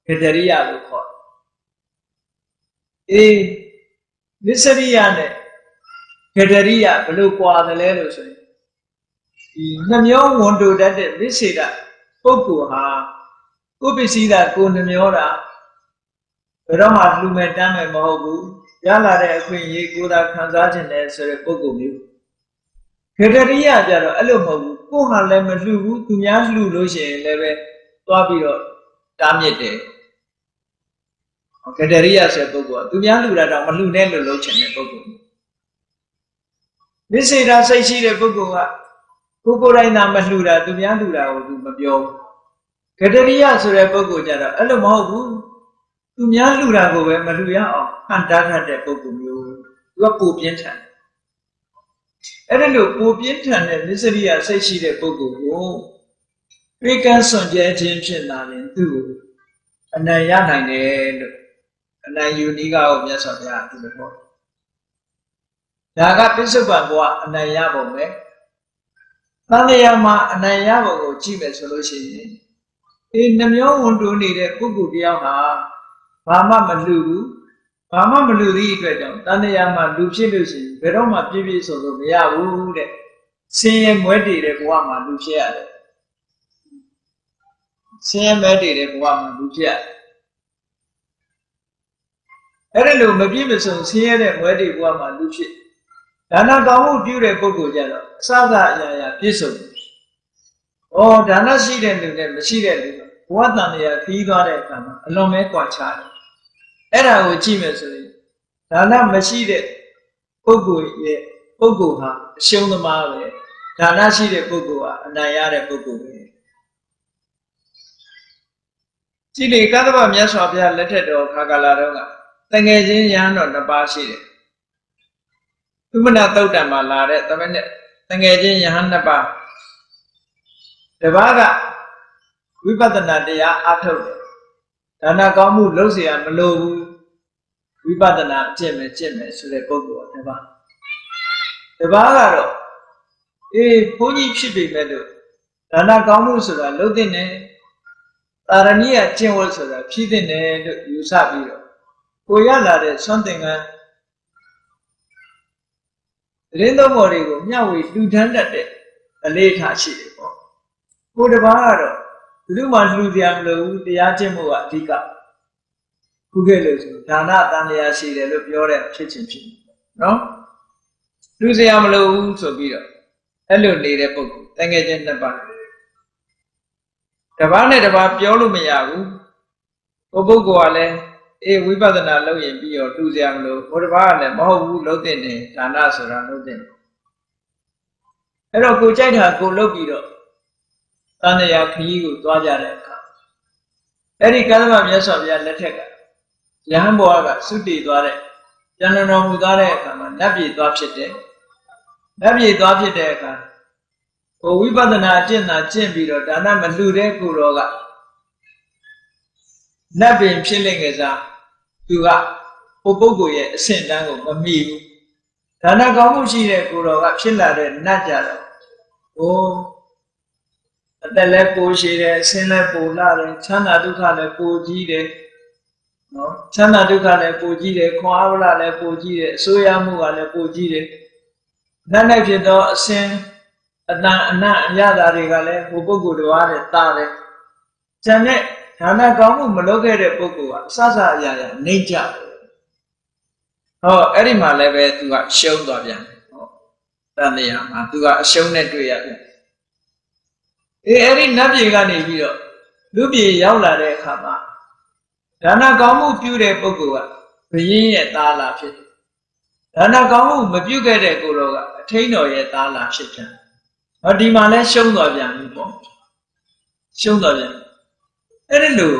ခတရိယလို့ခေါ်တယ်မစ္စရိယနဲ့ခတရိယဘယ်လိုကွာတယ်လဲလို့ဆိုရင်ဒီနှမျောဝန်တိုတတ်တဲ့မစ္စေတပုဂ္ဂိုလ်ဟာကိုယ်ပစ္စည်းသာကိုယ်နှမျောတာဘယ်တော့မှလူမဲ့တမ်းမဲ့မဟုတ်ဘူးရလာတဲ့အခွင့်အရေးကိုယ်သာခံစားခြင်းနဲ့ဆိုတဲ့ပုဂ္ဂိုလ်မျိုးခတရိယကြတော့အဲ့လိုမဟုတ်ဘူးကိုယ်ဟာလည်းမလှူဘူးသူများလှူလို့ရှိရင်လည်းပဲသွားပြီးတော့တားမြစ်တယ်ခတရိယဆိုတဲ့ပုဂ္ဂိုလ်ကသူများလှူတာတော့မလှူနဲ့လို့လုပ်ချင်တဲ့ပုဂ္ဂိုလ်မစ္စေတစိတ်ရှိတဲ့ပုဂ္ဂိုလ်ကကိုယ်တိုင်းသာမလှူတာသူများလှူတာကိုသူမပြောဘူးခတရိယဆိုတဲ့ပုဂ္ဂိုလ်ကြတော့အဲ့လိုမဟုတ်ဘူးသူများလှူတာကိုပဲမလှူရအောင်ဟန်တားခတ်တဲ့ပုဂ္ဂိုလ်မျိုးသူကပိုပြင်းထန်အဲ့ဒါလို့ပိုပြင်းထန်တဲ့မစ္စရိယစိတ်ရှိတဲ့ပုဂ္ဂိုလ်ကိုပြေကန်းစွန့်ကြဲခြင်းဖြစ်လာရင်သူ့ကိုအနိုင်ရနိုင်တယ်လို့အနိုင်ယူနည်းကိုမြတ်စွာဘုရားသူလိုဟောဒါကပစ္စုပန်ဘဝအနိုင်ရပုံပဲသံဃာမှာအနိုင်ရပုံကိုကြည့်မယ်ဆိုလို့ရှိရင်ဒီနှမျောဝန်တိုးနေတဲ့ပုဂ္ဂိုလ်တယောက်ဟာဘာမှမလှူဘူးဘာမှမလှူသည့်အတွက်ကြောင့်သံဃာမှာလူဖြစ်လို့ရှိရင်ဘယ်တော့မှပြည့်ပြည့်စုံစုံမရဘူးတဲ့ဆင်းရဲမွဲတေတဲ့ဘဝမှာလူဖြစ်ရတယ်ဆင်းရဲမွဲတေတဲ့ဘဝမှာလူဖြစ်ရတယ်အဲ့ဒါလို့မပြည့်မစုံဆင်းရဲတဲ့မွဲတေဘဝမှာလူဖြစ်ဒါနကောင်းမှုပြုတဲ့ပုဂ္ဂိုလ်ကြတော့အစသာအရာရာပြည့်စုံတယ်။ဩဒါနရှိတဲ့လူနဲ့မရှိတဲ့လူဘဝတန်တရားခီးသွားတဲ့အခါမှာအလွန်ပဲကွာခြားတယ်။အဲ့ဒါကိုကြည့်မယ်ဆိုရင်ဒါနမရှိတဲ့ပုဂ္ဂိုလ်ရဲ့ပုဂ္ဂိုလ်ဟာအရှုံးသမားပဲ။ဒါနရှိတဲ့ပုဂ္ဂိုလ်ဟာအနိုင်ရတဲ့ပုဂ္ဂိုလ်ပဲ။ကြည့်လေကသဗ္ဗမြတ်စွာဘုရားလက်ထက်တော်ခါကာလတုန်းကတငယ်ချင်းရဟန်းတော်နှစ်ပါးရှိတယ်။သုမနသုတ်တံမှာလာတဲ့တငယ်ချင်းယဟန်နှစ်ပါးတပါးကဝိပဿနာတရားအထုတ်တယ်ဒါနကောင်းမှုလုပ်เสียမလိုဘူးဝိပဿနာကျင့်မယ်ဆိုတဲ့ပုဂ္ဂိုလ်ကတပါးကတော့ဘုန်းကြီးဖြစ်ပေမဲ့လို့ဒါနကောင်းမှုဆိုတာလုပ်တဲ့နဲ့တာရဏိယကျင့်ဝတ်ဆိုတာဖြည့်တဲ့နဲ့လို့ယူဆပြီးတော့ကိုရလာတဲ့ဆွမ်းသင်္ကန်းရင်းသုံးပေါ်တွေကိုမျှဝေလှူဒန်းတတ်တဲ့အလေးထားရှိတယ်ပေါ့။ကိုတစ်ပါးကတော့ဘယ်သူမှလှူစရာမလိုဘူးတရားကျင့်မှုကအဓိကခုခဲ့လို့ဆိုဒါနတန်တရားရှိတယ်လို့ပြောတဲ့ဖြစ်ချင်းဖြစ်နော်။လှူစရာမလိုဘူးဆိုပြီးတော့အဲ့လိုနေတဲ့ပုဂ္ဂိုလ်တကယ်ချင်းနှစ်ပါးတစ်ပါးနဲ့တစ်ပါးပြောလို့မရဘူး။ပုဂ္ဂိုလ်ကလည်းဝိပဿနာလုပ်ရင်ပြီးတော့တူစရာမလိုဘုရားကလည်းမဟုတ်ဘူးလုပ်တဲ့နေဒါနဆိုတာလုပ်တဲ့အဲ့တော့ကိုကြိုက်တာကိုလုပ်ပြီးတော့သံဃာခရီးကိုသွားကြတဲ့အခါအဲ့ဒီကသဗ္ဗမြတ်စွာဘုရားလက်ထက်ကယဟန်ဘဝကသုတေသွားတဲ့ပြန်လွန်တော်မူသွားတဲ့အခါမှာနတ်ပြည်သွားဖြစ်တယ်နတ်ပြည်သွားဖြစ်တဲ့အခါဝိပဿနာအကျင့်သာကျင့်ပြီးတော့ဒါနမလှူတဲ့ကိုတော်ကနတ်ပင်ဖြစ်လိမ့်ငယ်စားသူကပုဂ္ဂိုလ်ရဲ့အဆင့်တန်းကိုမမီဘူးဒါနကောင်းမှုရှိတဲ့ကိုတော်ကဖြစ်လာတဲ့နတ်ကြတော့အသက်လည်းပိုရှည်တယ်အဆင်းလည်းပိုလာတယ်ချမ်းသာဒုက္ခလည်းပိုကြီးတယ်နော်ချမ်းသာဒုက္ခလည်းပိုကြီးတယ်ခွန်အားဝရလည်းပိုကြီးတယ်အစိုးရမှုကလည်းပိုကြီးတယ်နတ်နဲ့ဖြစ်တော့အဆင်းအတန်အနတ်အရသာတွေကလည်းဟိုပုဂ္ဂိုလ်တွေအားတဲ့တာတယ်ကျန်တဲ့ဒါနကောင်းမှုမလုပ်ခဲ့တဲ့ပုဂ္ဂိုလ်ကအစစအရာရာနှိမ့်ကြတယ် ဟောအဲ့ဒီမှာလည်းပဲသူကရှုံးသွားပြန်တယ်ဟောတန်တရားမှာသူကအရှုံးနဲ့တွေ့ရပြန်အဲ့ဒီနတ်ပြည်ကနေပြီးတော့လူပြည်ရောက်လာတဲ့အခါမှာဒါနကောင်းမှုပြုတဲ့ပုဂ္ဂိုလ်ကဘုရင်ရဲ့သားလာဖြစ်တယ်ဒါနကောင်းမှုမပြုခဲ့တဲ့ကိုယ်တော်ကအထိန်တော်ရဲ့သားလာဖြစ်ပြန်ဟောဒီမှာလဲရှုံးသွားပြန်ပြီပေါ့ရှုံးသွားပြန်အဲ့ဒီလို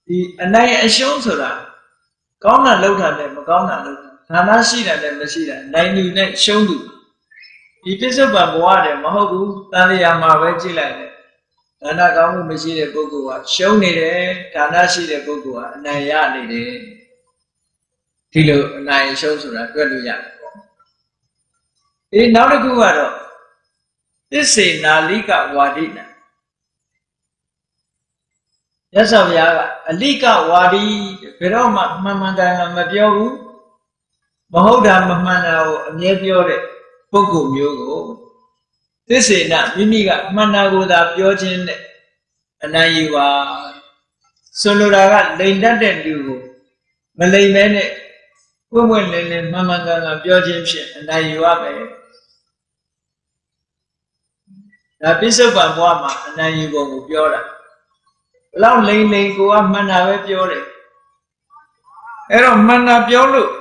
ဒီအနိုင်အရှုံးဆိုတာကောင်းတာလုပ်တာနဲ့မကောင်းတာလုပ်တာဒါနရှိတာနဲ့မရှိတာနိုင်လူနဲ့ရှုံးသူဒီပစ္စုပန်ဘဝတည်းမဟုတ်ဘူးတန်လျာမှာပဲကြည့်လိုက်တယ်ဒါနကောင်းမှုမရှိတဲ့ပုဂ္ဂိုလ်ကရှုံးနေတယ်ဒါနရှိတဲ့ပုဂ္ဂိုလ်ကအနိုင်ရနေတယ်ဒီလိုအနိုင်အရှုံးဆိုတာတွေ့လို့ရတယ်ပေါ့နောက်တစ်ခုကတော့သစ္စေနာလိကဝါဒိနာရသော်ဘုရားကအလိကဝါဒီဘယ်တော့မှမှန်မှန်ကန်ကန်မပြောဘူးမဟုတ်တာမမှန်တာကိုအမြဲပြောတဲ့ပုဂ္ဂိုလ်မျိုးကိုသစ္စေနမိမိကမှန်တာကိုသာပြောခြင်းနဲ့အနိုင်ယူပါဆိုလိုတာကလိန်တတ်တဲ့လူကိုမလိန်မဲနဲ့ပွင့်ပွင့်လင်းလင်းမှန်မှန်ကန်ကန်ပြောခြင်းဖြင့်အနိုင်ယူရမယ်ဒါပစ္စုပန်ဘဝမှာအနိုင်ယူပုံကိုပြောတာဘလောက်လိန်လိန်ကိုကမှန်တာပဲပြောတယ်အဲ့တော့မှန်တာပြောလို့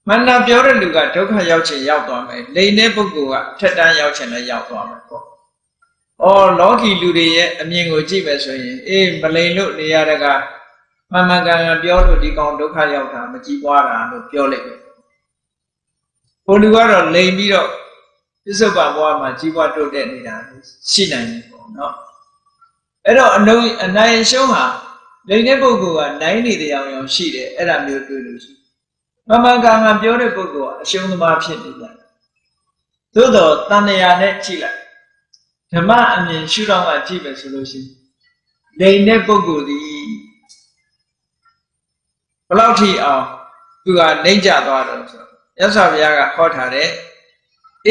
မှန်တာပြောတဲ့လူကဒုက္ခရောက်ချင်ရောက်သွားမယ်လိန်တဲ့ပုဂ္ဂိုလ်ကထက်တန်းရောက်ချင်လည်းရောက်သွားမယ်ပေါ့လောကီလူတွေရဲ့အမြင်ကိုကြည့်မယ်ဆိုရင်မလိန်လို့နေရတဲ့ကမှန်မှန်ကန်ကန်ပြောလို့ဒီကောင်ဒုက္ခရောက်တာမကြည်ပွားတာလို့ပြောလိုက်တယ်ဘုလူကတော့လိန်ပြီးတော့ပစ္စုပန်ဘဝမှာကြီးပွားတိုးတက်နေတာရှိနိုင်တယ်ပေါ့နော်အဲ့တော့အနိုင်ရှုံးဟာလိန်တဲ့ပုဂ္ဂိုလ်ကနိုင်နေတဲ့အောင်ရောရှိတယ်အဲ့ဒါမျိုးတွေ့လို့ရှိမှန်မှန်ကန်ကန်ပြောတဲ့ပုဂ္ဂိုလ်ကအရှုံးသမားဖြစ်နေတယ်သို့တော့တဏှာနဲ့ကြည့်လိုက်ဓမ္မအမြင်ရှုထောင့်ကကြည့်မယ်ဆိုလို့ရှိရင်လိန်တဲ့ပုဂ္ဂိုလ်ဒီဘလောက်ထိအောင်သူကနှိမ့်ကျသွားတယ်ဆိုရသော်ဘုရားကဟောထားတဲ့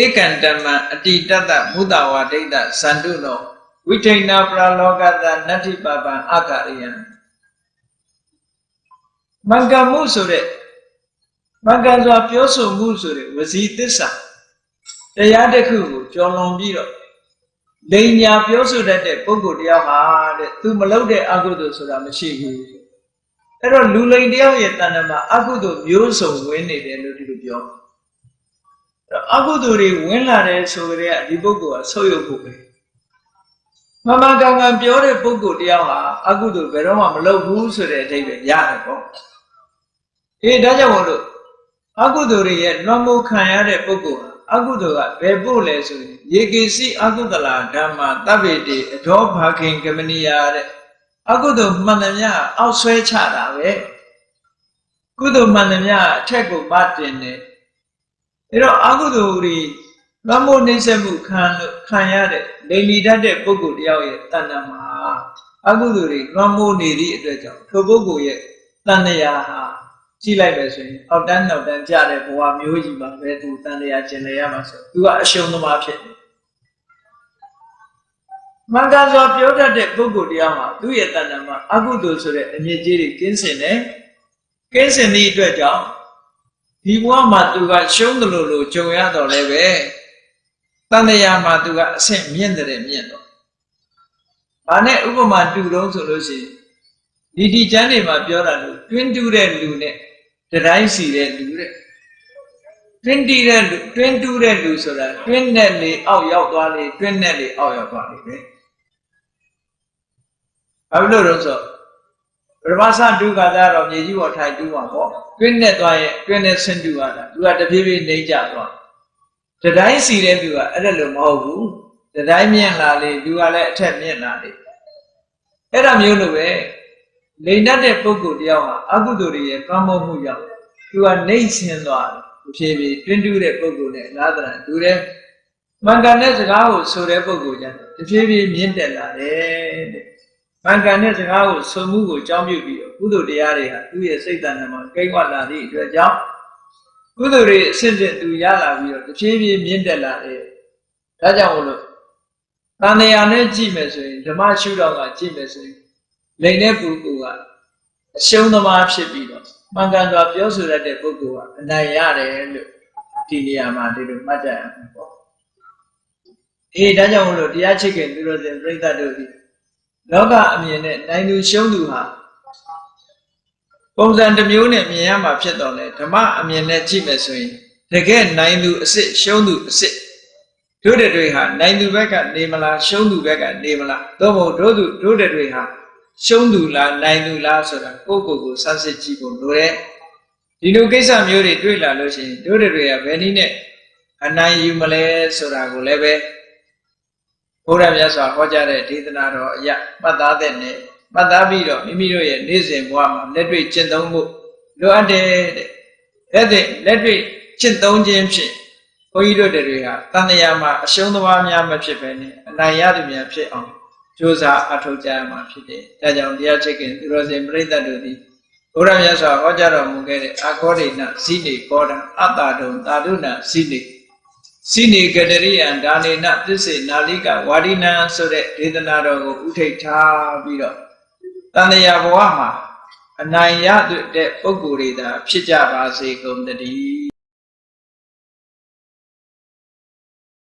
ဧကံတမံအတိတတမုဒ္ဒဝါဒိဋ္ဌသန္တုနောဝိဋိဏပရလောကတနတ္ထိပပံအကရိယံမင်္ဂမှုဆိုတဲ့မင်္ဂစွာပြောဆိုမှုဆိုတဲ့ဝစီသစ္စာတရားတစ်ခုကိုကြော်လွန်ပြီးတော့လိန်ညာပြောဆိုတတ်တဲ့ပုဂ္ဂိုလ်တယောက်ဟာတဲ့သူမလုပ်တဲ့အကုသိုလ်ဆိုတာမရှိဘူးအဲ့တော့လူလိန်တယောက်ရဲ့တဏ္ဍာမှာအကုသိုလ်မျိုးစုံဝင်နေတယ်လို့ဒီလိုပြောအကုသိုလ်တွေဝင်လာတယ်ဆိုကြတဲ့ဒီပုဂ္ဂိုလ်ကဆုတ်ယုတ်ဖို့ပဲမမကန်ကန်ပြောတဲ့ပုဂ္ဂိုလ်တယောက်ဟာအကုသိုလ်ဘယ်တော့မှမလုပ်ဘူးဆိုတဲ့အဓိပ္ပာယ်ရတယ်ပေါ့ဒါကြောင့်မို့လို့အကုသိုလ်တွေရဲ့လွန်မိုးခံရတဲ့ပုဂ္ဂိုလ်ဟာအကုသိုလ်ကဘယ်ပို့လဲဆိုရင်ယေကေစီအကုသလာဓမ္မတဗ္ဗေတိအဒောဘာခင်ကမနိယာတဲ့အကုသိုလ်မှန်သမျှအောက်ဆွဲချတာပဲကုသိုလ်မှန်သမျှအထက်ကိုမတင်တယ်အဲ့တော့အကုသိုလ်တွေလွန်မိုးနှိမ့်ဆက်မှုခံရတဲ့လိမ်လီတတ်တဲ့ပုဂ္ဂိုလ်တယောက်ရဲ့တဏ္ဍာမှာအကုသိုလ်တွေလွန်မိုးနေသည့်အတွက်ကြောင့်ထိုပုဂ္ဂိုလ်ရဲ့တဏ္ဍာဟာကြည့်လိုက်ပဲဆိုရင်အောက်တန်းနောက်တန်းကြတဲ့ဘဝမျိုးကြီးပါပဲသူတန်တရားကျင်လည်ရမှာဆိုသူကအရှုံးသမားဖြစ်တယ်မင်္ဂစွာပြောတတ်တဲ့ပုဂ္ဂိုလ်တရားမှာသူ့ရဲ့တဏ္ဍာမှာအကုသိုလ်ဆိုတဲ့အမြင့်ကြီးတွေကင်းစင်တယ်ကင်းစင်သည့်အတွက်ကြောင့်ဒီဘဝမှာသူကရှုံးတယ်လို့ကြုံရတော့လည်းပဲတန်တရားမှာသူကအဆင့်မြင့်တယ်မြင့်တော့ဘာနဲ့ဥပမာတူတော့ဆိုလို့ရှိရင်ဒီကျမ်းတွေမှာပြောတာလို့တွင်းတူးတဲ့လူနဲ့တတိုင်းစီတဲ့လူတဲ့တွင်းတူးတဲ့လူဆိုတာတွင်းနဲ့လေအောက်ရောက်သွားလေတွင်းနဲ့လေအောက်ရောက်သွားလေပဲဘာလို့လဲဆိုပရမသဒုက္ခသာတော့မြေကြီးပေါ်ထိုင်တူးမှာပေါ့တွင်းနဲ့သွားရင်တွင်းနဲ့ဆင်းတူးရတာသူကတပြေးပြေးနှိမ့်ကျသွားတတိုင်းစီတဲ့သူကအဲ့ဒါလို့မဟုတ်ဘူးတတိုင်းမြင့်လာလေသူကလည်းအထက်မြင့်လာလေအဲ့ဒါမျိုးလိုပဲလိန်တတ်တဲ့ပုဂ္ဂိုလ်တယောက်ဟာအကုသိုလ်တွေရဲ့ကောင်းမှုကြောင့်သူကနှိမ့်ဆင်းသွားတယ်ဖြည်းဖြည်းတွင်းတူးတဲ့ပုဂ္ဂိုလ်နဲ့လားတရံတူတယ်မှန်ကန်တဲ့စကားကိုဆိုတဲ့ပုဂ္ဂိုလ်ကြတဖြည်းဖြည်းမြင့်တက်လာတယ်တဲ့မှန်ကန်တဲ့စကားကိုဆိုမှုကိုကြောင်းပြုပြီးတော့ကုသိုလ်တရားတွေဟာသူ့ရဲ့စိတ်တဏ္ဍာမှာကိန်းဝလာသည့်အတွက်ကြောင့်ကုသိုလ်တွေအစစ်စစ်သူရလာပြီးတော့တဖြည်းဖြည်းမြင့်တက်လာတယ်ဒါကြောင့်မို့လို့တန်တရားနဲ့ကြည့်မယ်ဆိုရင်ဓမ္မရှုထောင့်ကကြည့်မယ်ဆိုရင်လိန်တဲ့ပုဂ္ဂိုလ်ကအရှုံးသမားဖြစ်ပြီးတော့ မှန်ကန်စွာပြောဆိုရတဲ့ပုဂ္ဂိုလ်ကအနိုင်ရတယ်လို့ဒီနေရာမှာဒီလိုမှတ်ကြရမှာပေါ့ဒါကြောင့်မလို့တရားချစ်ခင်သူတော်စင်ပြိဿတို့ဒီလောကအမြင်နဲ့နိုင်သူရှုံးသူဟာပုံစံတစ်မျိုးနဲ့မြင်ရမှာဖြစ်တော့လေဓမ္မအမြင်နဲ့ကြည့်မယ်ဆိုရင်တကယ်နိုင်သူအစ်ရှုံးသူအစ်တို့တွေဟာနိုင်သူဘက်ကနေမလားရှုံးသူဘက်ကနေမလားသို့မဟုတ်တို့တွေဟာရှုံးသူလားနိုင်သူလားဆိုတာကိုယ့်ကိုယ်ဆန်းစစ်ကြည့်ဖို့လိုတယ်ဒီလိုကိစ္စမျိုးတွေတွေ့လာလို့ရှိရင်တို့တွေကဘယ်နည်းနဲ့အနိုင်ယူမလဲဆိုတာကိုလည်းပဲဘုရားမြတ်စွာဟောကြားတဲ့ဒေသနာတော်အရမှတ်သားတဲ့နဲ့မှတ်သားပြီးတော့မိမိတို့ရဲ့နေ့စဉ်ဘဝမှာလက်တွေ့ကျင့်သုံးဖို့လိုအပ်တယ်တဲ့လက်တွေ့ကျင့်သုံးခြင်းဖြင့်ဘုန်းကြီးတို့တွေဟာတဏှာမှာအရှုံးသမားများမဖြစ်ပဲနဲ့အနိုင်ရသူများဖြစ်အောင်ကြိုးစားအထောက်ကြရမှာဖြစ်တယ်ဒါကြောင့်တရားချစ်ခင်သူတော်စင်ပြိဿတို့သည်ဘုရားမြတ်စွာဟောကြားတော်မူခဲ့တဲ့အာခောဒိနဇိနေကောဒံအတ္တဒုံသာဓုနာဇိနေကတရိယံဒါနေနသစ္စေနာလိကဝါဒိနံဆိုတဲ့ဒေသနာတော်ကိုဥထိတ်ထားပြီးတော့တဏှာဘဝမှာအနိုင်ရတဲ့ပုဂ္ဂိုလ်တွေသာဖြစ်ကြပါစေကုန်တည်း